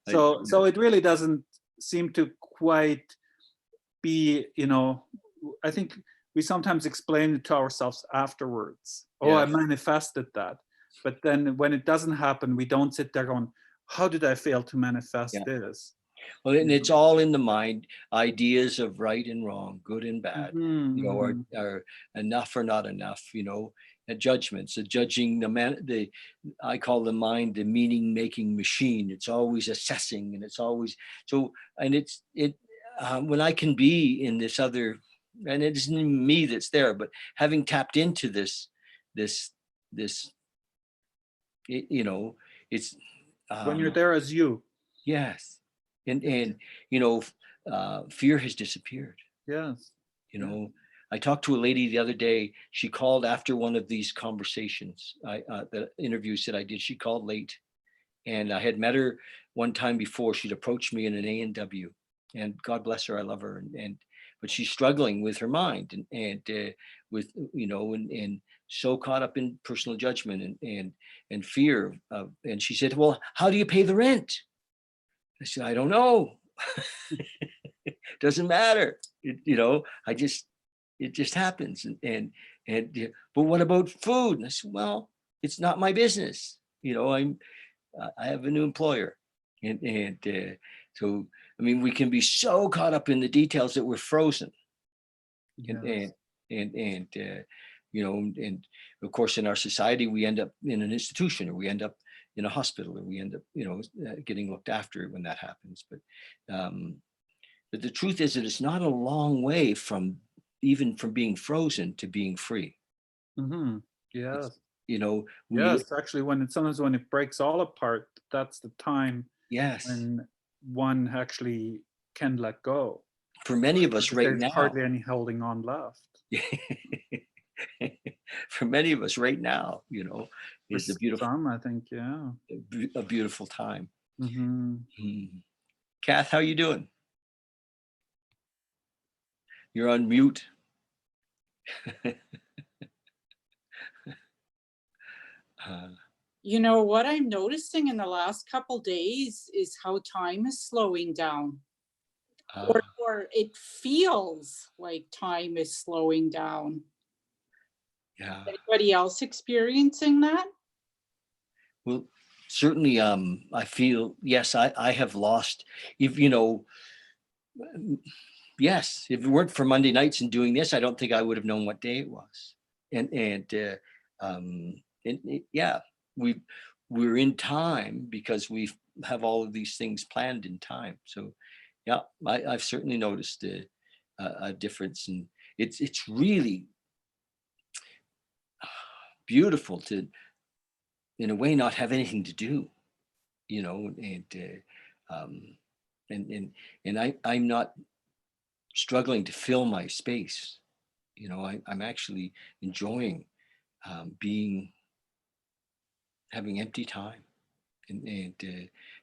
So it really doesn't seem to quite be, you know, I think we sometimes explain it to ourselves afterwards. Oh, I Yes. manifested that. But then when it doesn't happen, we don't sit there going, how did I fail to manifest Yeah. this? Well, and it's all in the mind. Ideas of right and wrong, good and bad, you know, are enough or not enough, you know, judgments, judging I call the mind the meaning making machine. It's always assessing, and it's always so, and when I can be in this other, and it isn't even me that's there, but having tapped into this, you know, it's When you're there as you. yes. And fear has disappeared. Yes. You Yeah. know, I talked to a lady the other day. She called after one of these conversations, the interviews that I did. She called late, and I had met her one time before. She'd approached me in an A&W, and God bless her, I love her, and but she's struggling with her mind, and with and so caught up in personal judgment and fear of, and she said, well, how do you pay the rent? I said, I don't know. Doesn't matter. It just happens. But what about food? And I said, well, it's not my business. I have a new employer, and so I mean, we can be so caught up in the details that we're frozen, and Yes. and of course, in our society, we end up in an institution, or we end up in a hospital, or we end up getting looked after when that happens. Um, but the truth is that it's not a long way from even from being frozen to being free. Mm-hmm. It's, Yes. you know, we, Yes. Actually, sometimes when it breaks all apart, that's the time yes, when one actually can let go, for many of us because right there's now, hardly any holding on left. for many of us right now, For is a beautiful, some, I think, yeah. a beautiful time. Mm-hmm. Hmm. Kath, how you doing? You're on mute. uh, You know, what I'm noticing in the last couple days is how time is slowing down, uh, or it feels like time is slowing down. yeah. Anybody else experiencing that? Well, certainly, I feel, yes, I have lost, if yes, if it weren't for Monday nights and doing this, I don't think I would have known what day it was. Yeah, we we're in time because we have all of these things planned in time. So yeah, I've certainly noticed a difference, and it's really beautiful to, in a way, not have anything to do, you know, um, and and I'm not struggling to fill my space. I'm actually enjoying being having empty time, and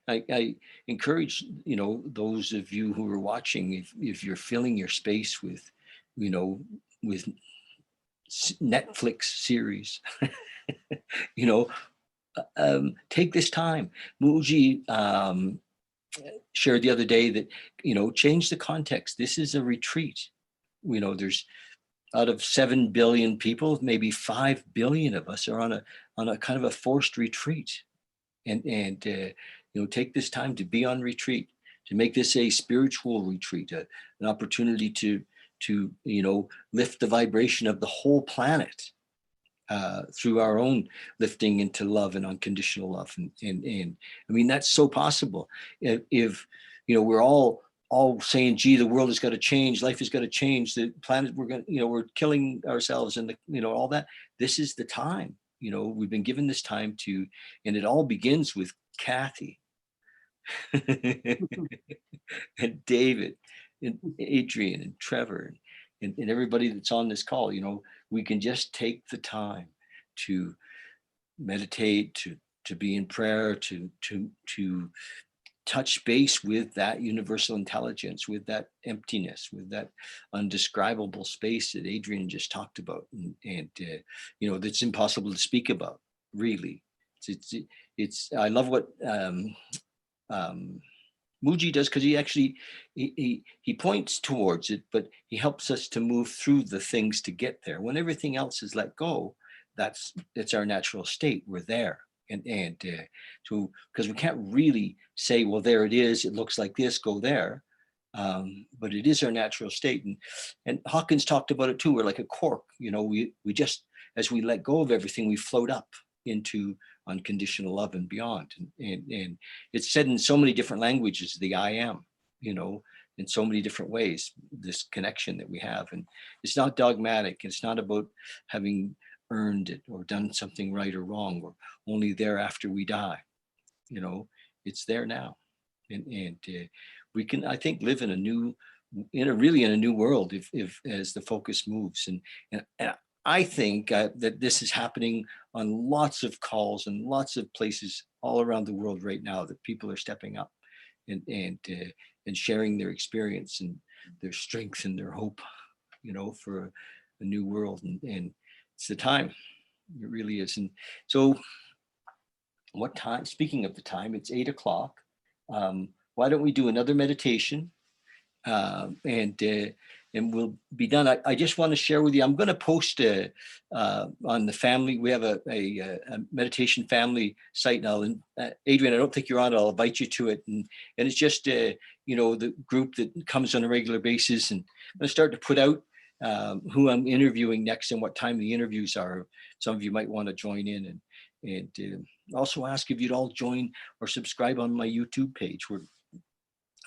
I encourage those of you who are watching, if you're filling your space with you know with Netflix series, you know take this time. Muji shared the other day that change the context. This is a retreat. There's, out of 7 billion people, maybe 5 billion of us are on a kind of a forced retreat, and take this time to be on retreat, to make this a spiritual retreat, an opportunity to lift the vibration of the whole planet through our own lifting into love and unconditional love, and I mean, that's so possible. If we're all saying, gee, the world has got to change, life has got to change, the planet, we're killing ourselves, and all that. This is the time. We've been given this time to, and it all begins with Kathy and David and Adrian and Trevor and everybody that's on this call. We can just take the time to meditate, to be in prayer, to touch base with that universal intelligence, with that emptiness, with that undescribable space that Adrian just talked about, and that's impossible to speak about, really. It's I love what Muji does, because he actually he points towards it, but he helps us to move through the things to get there. When everything else is let go, that's our natural state. We're there, and so, because we can't really say, well, there it is, it looks like this, go there. But it is our natural state, and Hawkins talked about it too. We're like a cork. We just, as we let go of everything, we float up into unconditional love and beyond. And it's said in so many different languages, the I am, in so many different ways, this connection that we have. And it's not dogmatic. It's not about having earned it or done something right or wrong, or only there after we die. It's there now. and we can, I think, live in a new, really in a new world if as the focus moves. And I think that this is happening on lots of calls and lots of places all around the world right now, that people are stepping up and sharing their experience and their strength and their hope, for a new world. And it's the time. It really is. And so what time, speaking of the time, it's 8 o'clock. Why don't we do another meditation? And we'll be done. I just want to share with you, I'm going to post on the family. We have a meditation family site now. And Adrian, I don't think you're on it. I'll invite you to it. And it's just, the group that comes on a regular basis. And I'm going to start to put out who I'm interviewing next and what time the interviews are. Some of you might want to join in, and also ask if you'd all join or subscribe on my YouTube page, where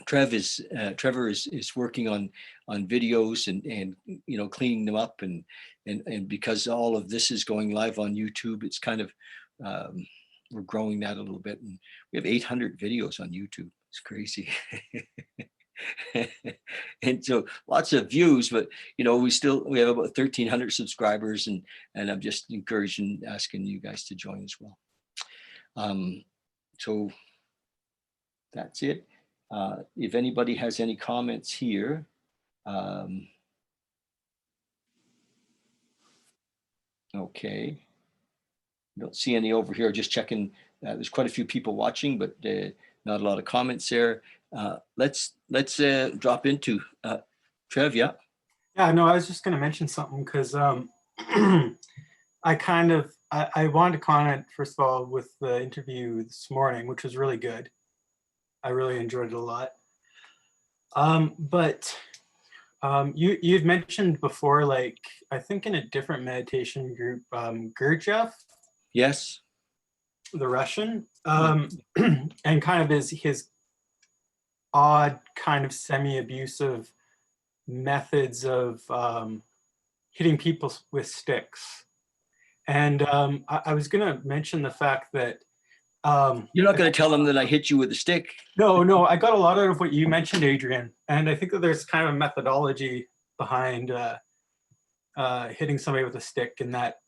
Trevor is working on videos and cleaning them up, and because all of this is going live on YouTube, it's kind of we're growing that a little bit, and we have 800 videos on YouTube. It's crazy. And so lots of views, but we have about 1,300 subscribers, and I'm just encouraging, asking you guys to join as well. So that's it. If anybody has any comments here, okay. Don't see any over here. Just checking. There's quite a few people watching, but not a lot of comments there. Let's drop into Trev. Yeah. Yeah, no, I was just going to mention something because I wanted to comment, first of all, with the interview this morning, which was really good. I really enjoyed it a lot. But you've mentioned before, like, I think in a different meditation group, Gurdjieff. Yes. The Russian, and kind of his odd, kind of semi-abusive methods of hitting people with sticks. And I was going to mention the fact that you're not going to tell them that I hit you with a stick. No, I got a lot out of what you mentioned, Adrian, and I think that there's kind of a methodology behind hitting somebody with a stick, and that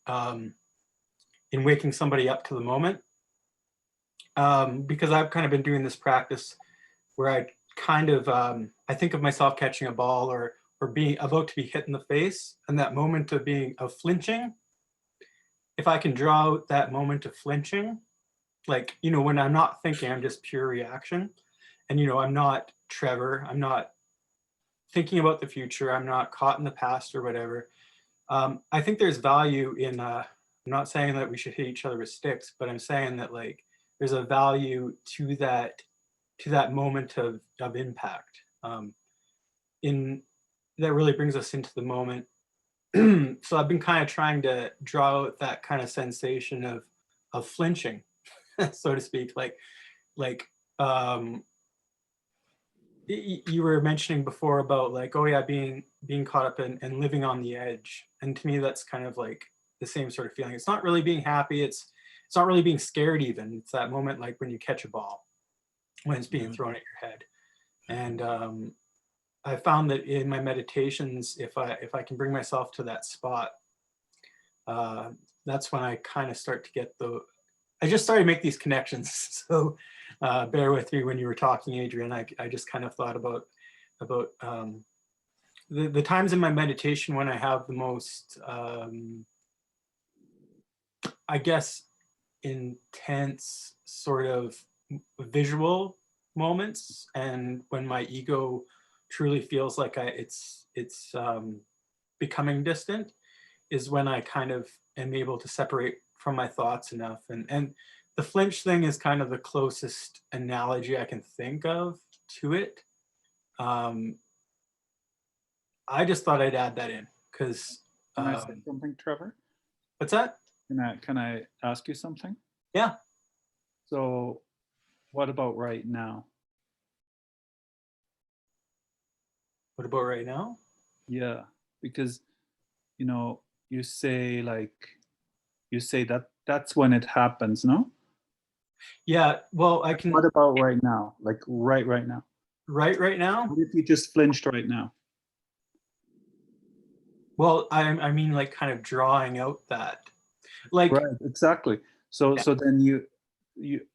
in waking somebody up to the moment. Because I've kind of been doing this practice where I kind of I think of myself catching a ball or being about to be hit in the face, and that moment of flinching. If I can draw out that moment of flinching, like, when I'm not thinking, I'm just pure reaction, and I'm not Trevor, I'm not thinking about the future, I'm not caught in the past or whatever. I think there's value in I'm not saying that we should hit each other with sticks, but I'm saying that, like, there's a value to that moment of impact. That really brings us into the moment. So I've been kind of trying to draw out that kind of sensation of flinching, so to speak. Like you were mentioning before about, like, oh yeah, being caught up and living on the edge. And to me, that's kind of like the same sort of feeling. It's not really being happy. It's not really being scared even. It's that moment like when you catch a ball, when it's being thrown at your head. And I found that in my meditations, if I can bring myself to that spot, that's when I kind of start to get I just started to make these connections. So bear with me when you were talking, Adrian. I just kind of thought about the times in my meditation when I have the most, I guess, intense sort of visual moments, and when my ego truly feels like it's becoming distant, is when I kind of am able to separate from my thoughts enough. And the flinch thing is kind of the closest analogy I can think of to it. I just thought I'd add that in because Can I say something, Trevor? what's that? Can I ask you something? Yeah. So what about right now? What about right now? Yeah, because you say that that's when it happens, no? Yeah, well, I can What about right now? Like right now? right now. What if you just flinched right now? Well, I mean, like kind of drawing out that, like, Right, exactly. So Yeah. so then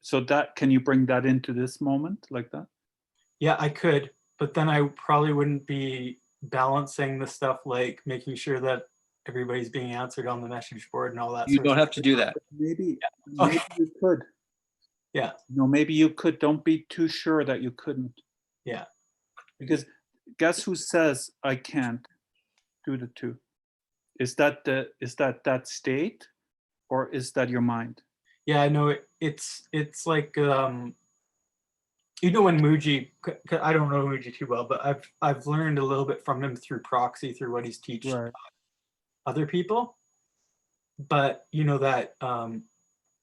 so that, can you bring that into this moment like that? yeah, I could, but then I probably wouldn't be balancing the stuff like making sure that everybody's being answered on the message board and all that You sort of don't have to do that. Maybe Okay. you could. Yeah, No, maybe you could. Don't be too sure that you couldn't. yeah. Because guess who says I can't do the two? Is that that state, or is that your mind? Yeah, I know it's like you know when Muji, I don't know Muji too well, but I've learned a little bit from him through proxy, through what he's teaching Right. other people. But you know that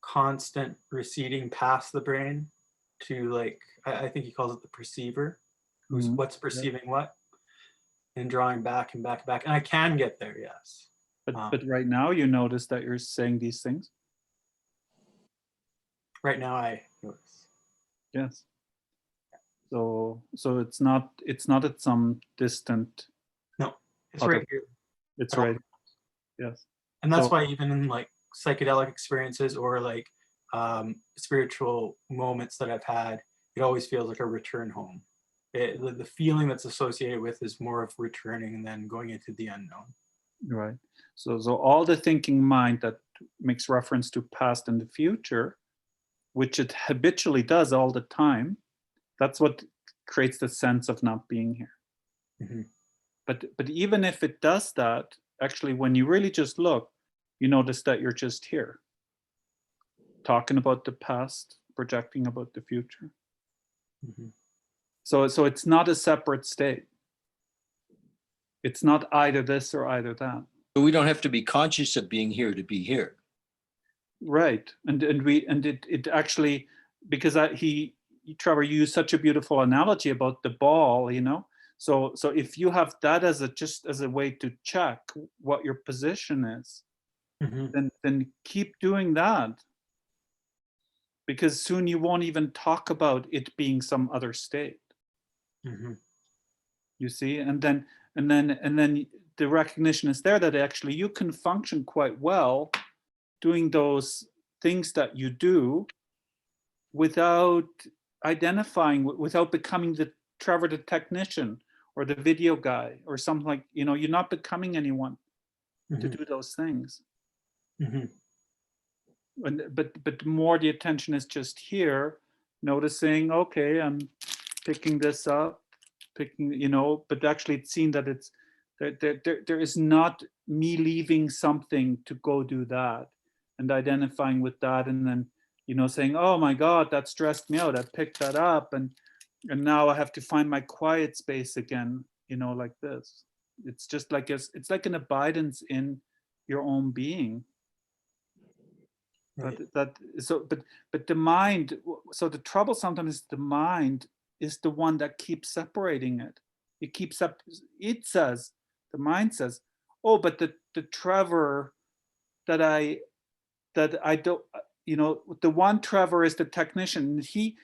constant receding past the brain to like I think he calls it the perceiver, who's Mhm. what's perceiving what, and drawing back and back and back. And I can get there, yes. But right now you notice that you're saying these things. Right now I notice. Yes. So it's not at some distant. No, it's Other- right here. It's At all. right. Yes. And that's So- why even in like psychedelic experiences or like spiritual moments that I've had, it always feels like a return home. The feeling that's associated with is more of returning than going into the unknown. Right. So all the thinking mind that makes reference to past and the future, which it habitually does all the time, that's what creates the sense of not being here. Mhm. But even if it does that, actually, when you really just look, you notice that you're just here, talking about the past, projecting about the future. Mhm. So it's not a separate state. It's not either this or either that. But we don't have to be conscious of being here to be here. Right. And it actually, because Trevor used such a beautiful analogy about the ball, you know. So if you have that as just as a way to check what your position is, Mhm. then keep doing that. Because soon you won't even talk about it being some other state. Mhm. You see, and then the recognition is there that actually you can function quite well doing those things that you do without identifying, without becoming the Trevor the technician or the video guy or something, like, you know, you're not becoming anyone to Mhm. do those things. Mhm. But more the attention is just here, noticing, okay, I'm picking this up, picking, you know, but actually it's seen that it's there is not me leaving something to go do that and identifying with that, and then, you know, saying, oh my God, that stressed me out, I picked that up, and now I have to find my quiet space again, you know, like this. It's just like it's like an abidance in your own being. Right. But the mind, so the trouble sometimes is the mind is the one that keeps separating it. It keeps up, it says, the mind says, oh, but the Trevor that I don't, you know, the one Trevor is the technician. He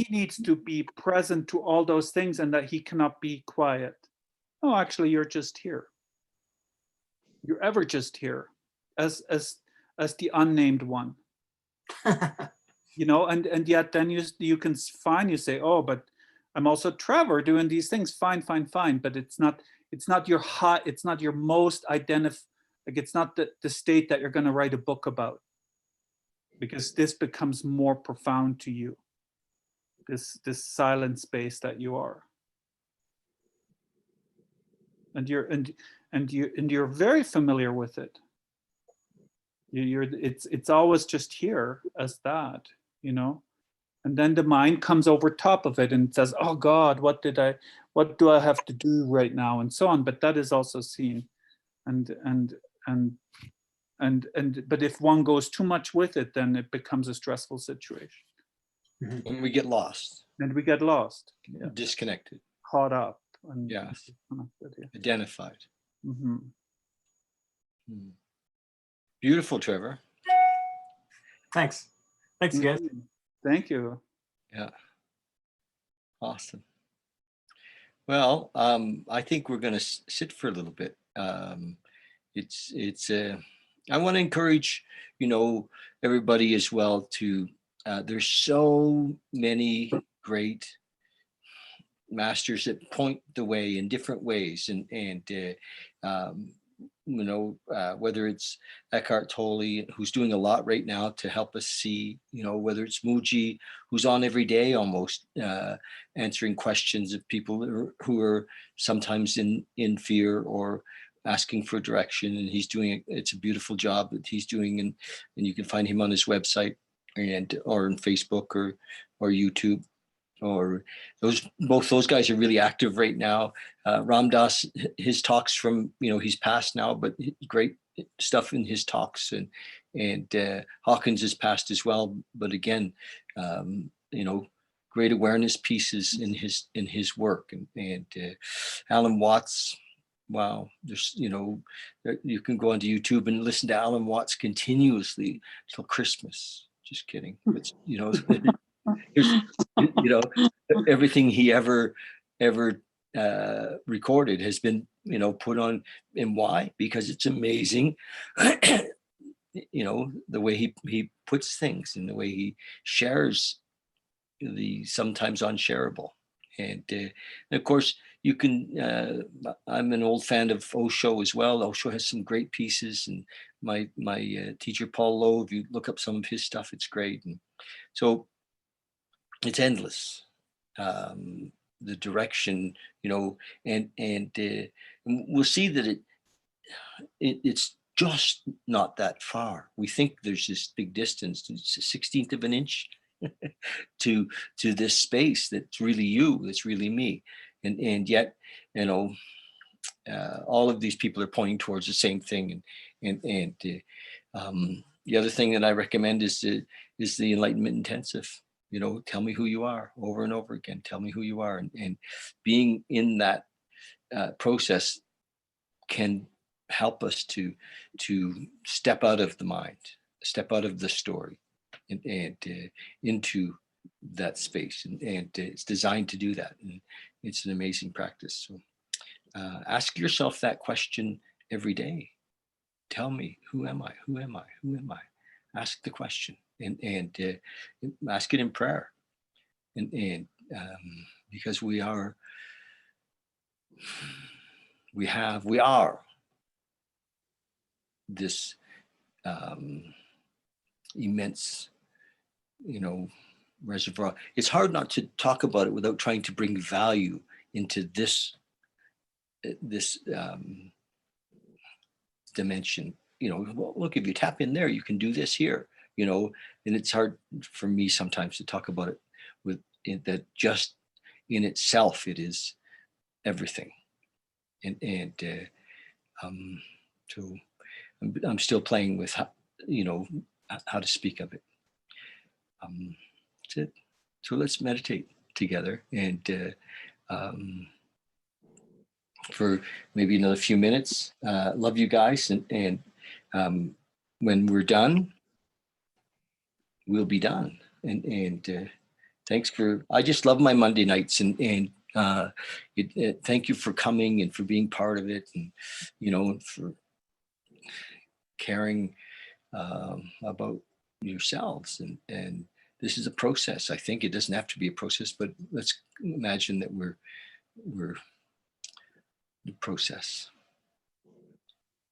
needs to be present to all those things, and that he cannot be quiet. No, actually, you're just here. You're ever just here as the unnamed one. You know, and yet then you can you say, oh, but I'm also Trevor doing these things, fine, but it's not your high, it's not your most like, it's not the state that you're going to write a book about, because this becomes more profound to you, this silent space that you are, and you're very familiar with it. It's always just here as that, you know. And then the mind comes over top of it and says, oh God, what do I have to do right now, and so on. But that is also seen. And but if one goes too much with it, then it becomes a stressful situation. And we get lost, And we get lost, yeah, disconnected, caught up, and Yes. disconnected, yeah. identified. Mhm. Beautiful, Trevor. Thanks. Thanks, guys. Mhm. Thank you. Yeah, awesome. Well, I think we're going to sit for a little bit. It's I want to encourage, you know, everybody as well to, there's so many great masters that point the way in different ways, you know, whether it's Eckhart Tolle, who's doing a lot right now to help us see, you know, whether it's Muji, who's on every day almost, answering questions of people who are sometimes in fear or asking for direction, and he's doing it's a beautiful job that he's doing, and you can find him on his website and or on Facebook or YouTube, or both those guys are really active right now. Ram Dass, his talks from, you know, he's passed now, but great stuff in his talks, and Hawkins is passed as well, but again, you know, great awareness pieces in his work, and Alan Watts. Wow, there's, you know, you can go onto YouTube and listen to Alan Watts continuously till Christmas. Just kidding, but you know, there's, you know, everything he ever recorded has been, you know, put on. And why? Because it's amazing. You know, the way he puts things and the way he shares the sometimes unshareable, and of course you can, I'm an old fan of Osho as well. Osho has some great pieces, and my teacher Paul Lowe, if you look up some of his stuff, it's great. And so it's endless, the direction, you know, and we'll see that it's just not that far. We think there's this big distance, it's a 16th of an inch to this space that's really you, that's really me, and yet, you know, all of these people are pointing towards the same thing, and the other thing that I recommend is the Enlightenment Intensive. You know, tell me who you are over and over again. Tell me who you are, and being in that process can help us to step out of the mind, step out of the story, and into that space, and it's designed to do that, and it's an amazing practice. So ask yourself that question every day. Tell me, who am I? Who am I? Who am I? Ask the question, and ask it in prayer, and because we are this immense, you know, reservoir. It's hard not to talk about it without trying to bring value into this dimension. You know, well, look, if you tap in there, you can do this here, you know. And it's hard for me sometimes to talk about it with that just in itself, it is everything. And so I'm still playing with how, you know, how to speak of it. That's it. So let's meditate together, and for maybe another few minutes. Love you guys, and when we're done, we'll be done. And thanks for. I just love my Monday nights, and thank you for coming and for being part of it, and you know, for caring about yourselves, and this is a process. I think it doesn't have to be a process, but let's imagine that we're the process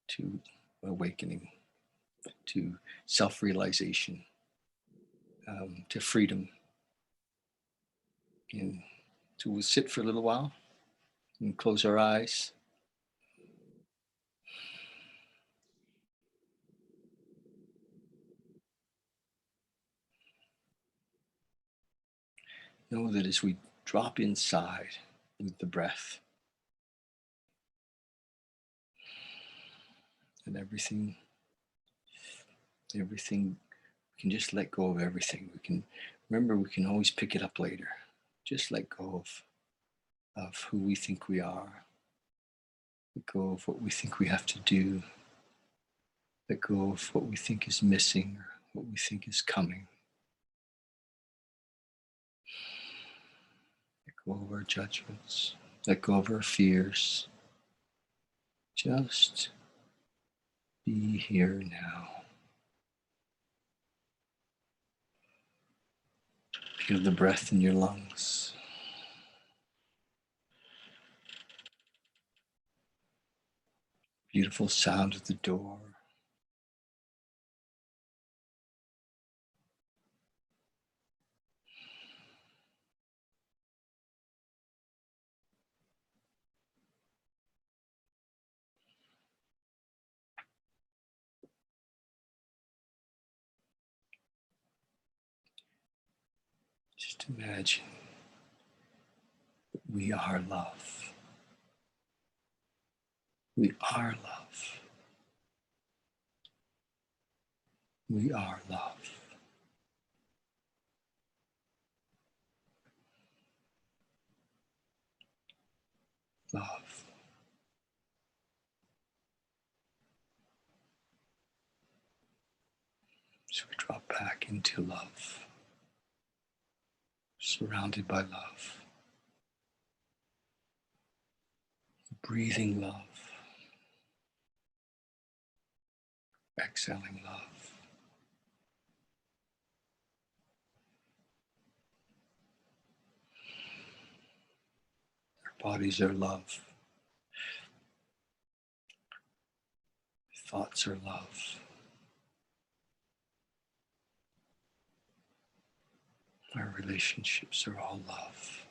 to awakening, to self-realization, to freedom. And so we'll sit for a little while and close our eyes. Know that as we drop inside with the breath, and everything, we can just let go of everything. We can remember, we can always pick it up later. Just let go of who we think we are. Let go of what we think we have to do. Let go of what we think is missing or what we think is coming. go of our judgments, let go of our fears. Just be here now. Feel the breath in your lungs. Beautiful sound at the door. Just imagine we are love. We are love. We are love. Love. So we drop back into love, surrounded by love, breathing love, exhaling love. Our bodies are love. Thoughts are love. Our relationships are all love.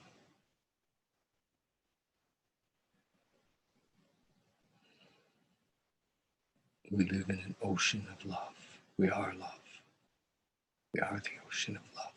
We live in an ocean of love. We are love. We are the ocean of love.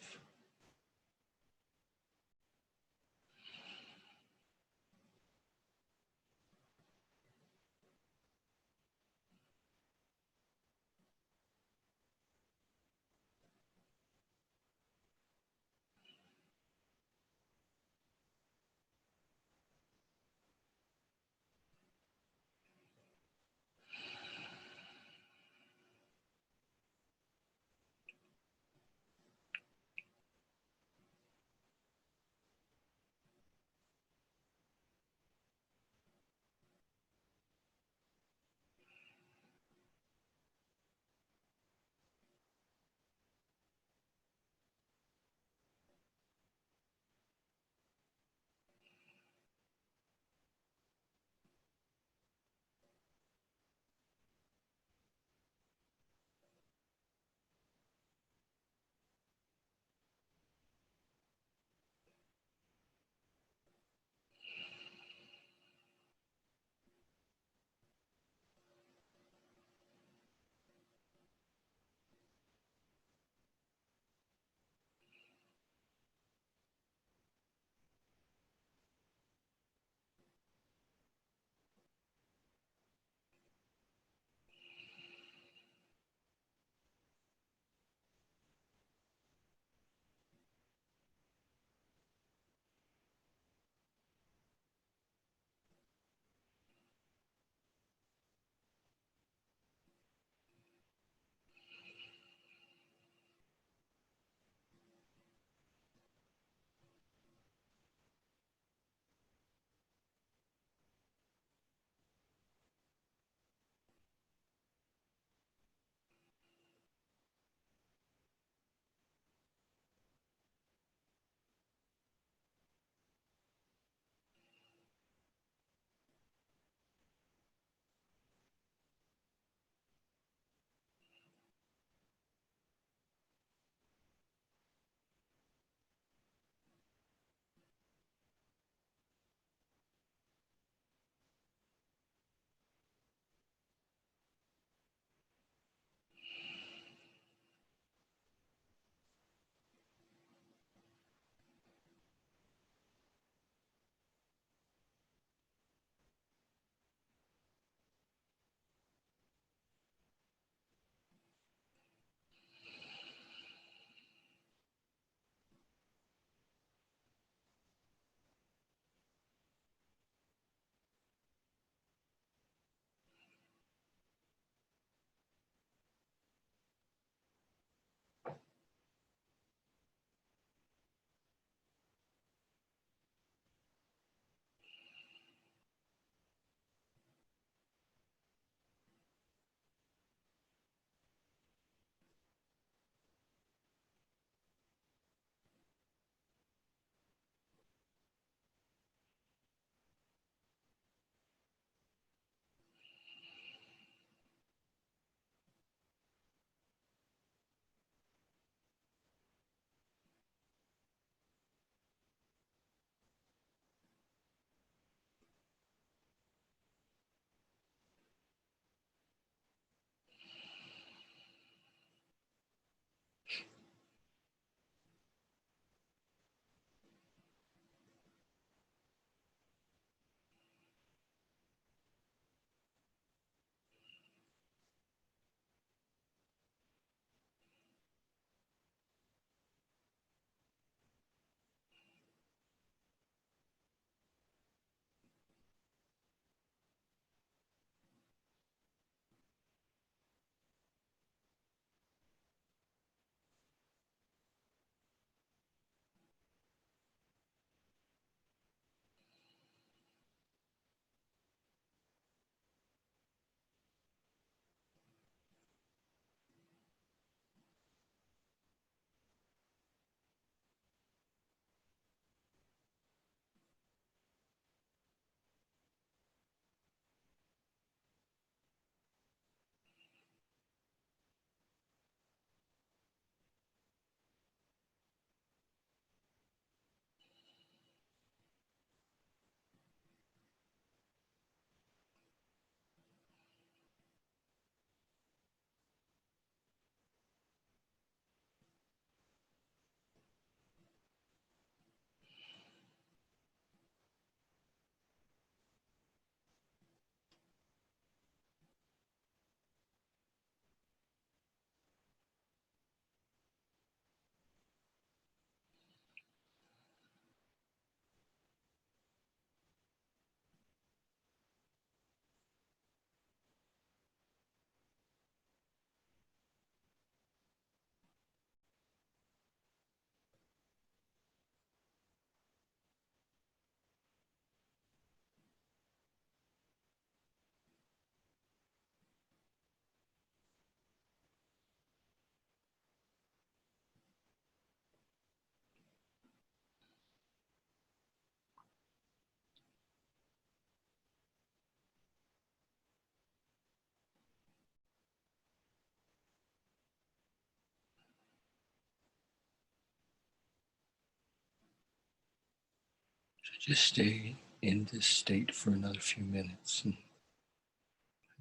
just stay in this state for another few minutes. And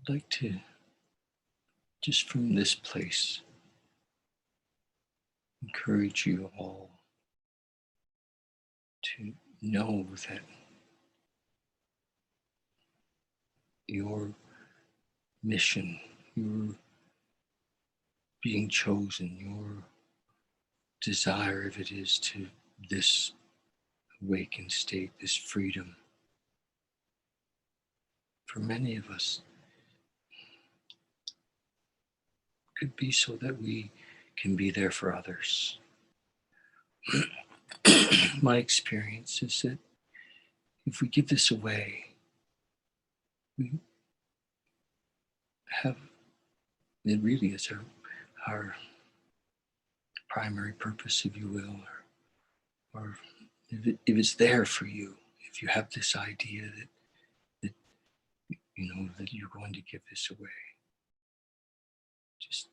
I'd like to, just from this place, encourage you all to know that your mission, your being chosen, your desire, if it is to this awakened state, this freedom, for many of us, could be so that we can be there for others. My experience is that if we give this away, we have, it really is our primary purpose, if you will, or if it's there for you, if you have this idea that you know that you're going to give this away, just,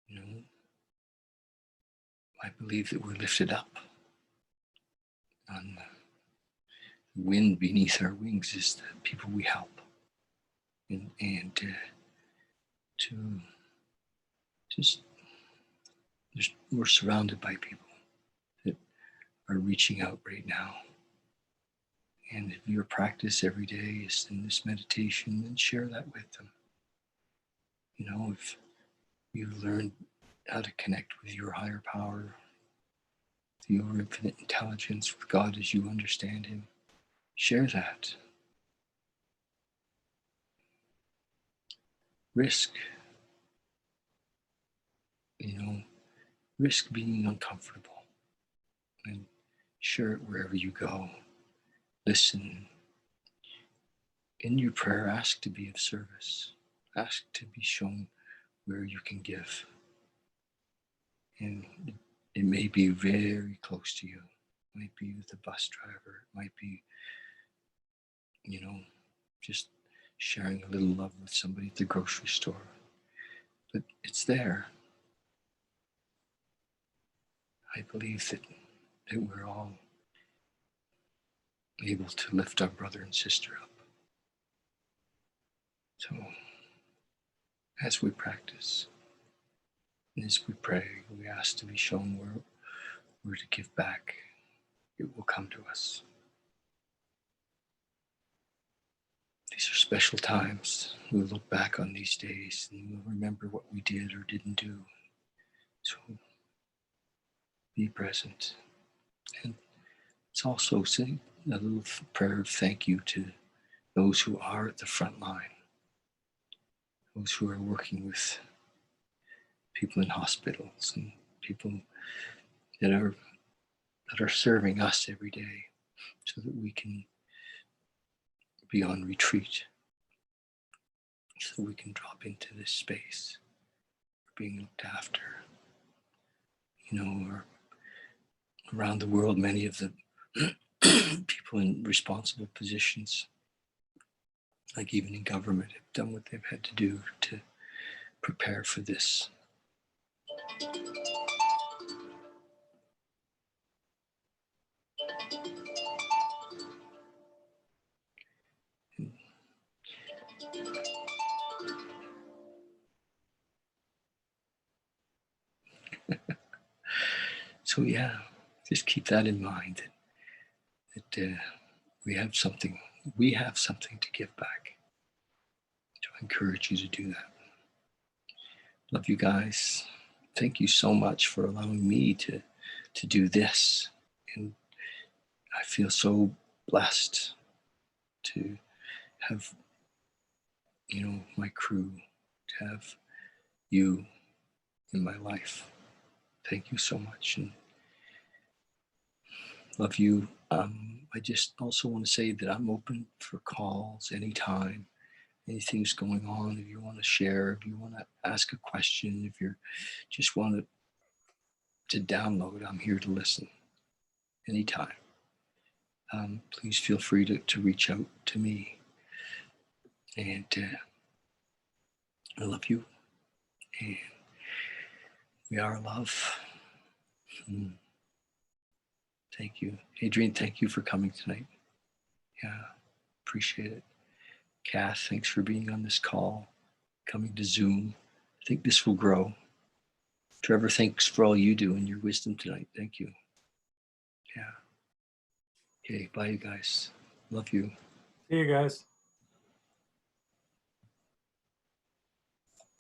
you know, I believe that we're lifted up on the wind beneath our wings is the people we help, and to just we're surrounded by people that are reaching out right now. And if your practice every day is in this meditation, then share that with them. You know, if you've learned how to connect with your higher power, your infinite intelligence, with God as you understand Him, share that. Risk, risk being uncomfortable and share it wherever you go. Listen. In your prayer, ask to be of service. Ask to be shown where you can give. And it may be very close to you. It might be with a bus driver. It might be, just sharing a little love with somebody at the grocery store. But it's there. I believe that we're all able to lift our brother and sister up. So as we practice, and as we pray, we ask to be shown where we're to give back. It will come to us. These are special times. We'll look back on these days and we'll remember what we did or didn't do. So be present. And it's also saying a little prayer of thank you to those who are at the front line, those who are working with people in hospitals and people that are serving us every day so that we can be on retreat, so we can drop into this space, being looked after. Or around the world, many of the people in responsible positions, like even in government, have done what they've had to do to prepare for this. So yeah, just keep that in mind, that we have something to give back. So I encourage you to do that. Love you guys. Thank you so much for allowing me to do this. And I feel so blessed to have, my crew, to have you in my life. Thank you so much, and love you. I just also want to say that I'm open for calls anytime. Anything's going on, if you want to share, if you want to ask a question, if you just want to download, I'm here to listen anytime. Please feel free to reach out to me. And I love you. And we are love. Thank you. Adrian, thank you for coming tonight. Yeah, appreciate it. Kath, thanks for being on this call, coming to Zoom. I think this will grow. Trevor, thanks for all you do and your wisdom tonight. Thank you. Yeah. Okay, bye, you guys. Love you. See you guys.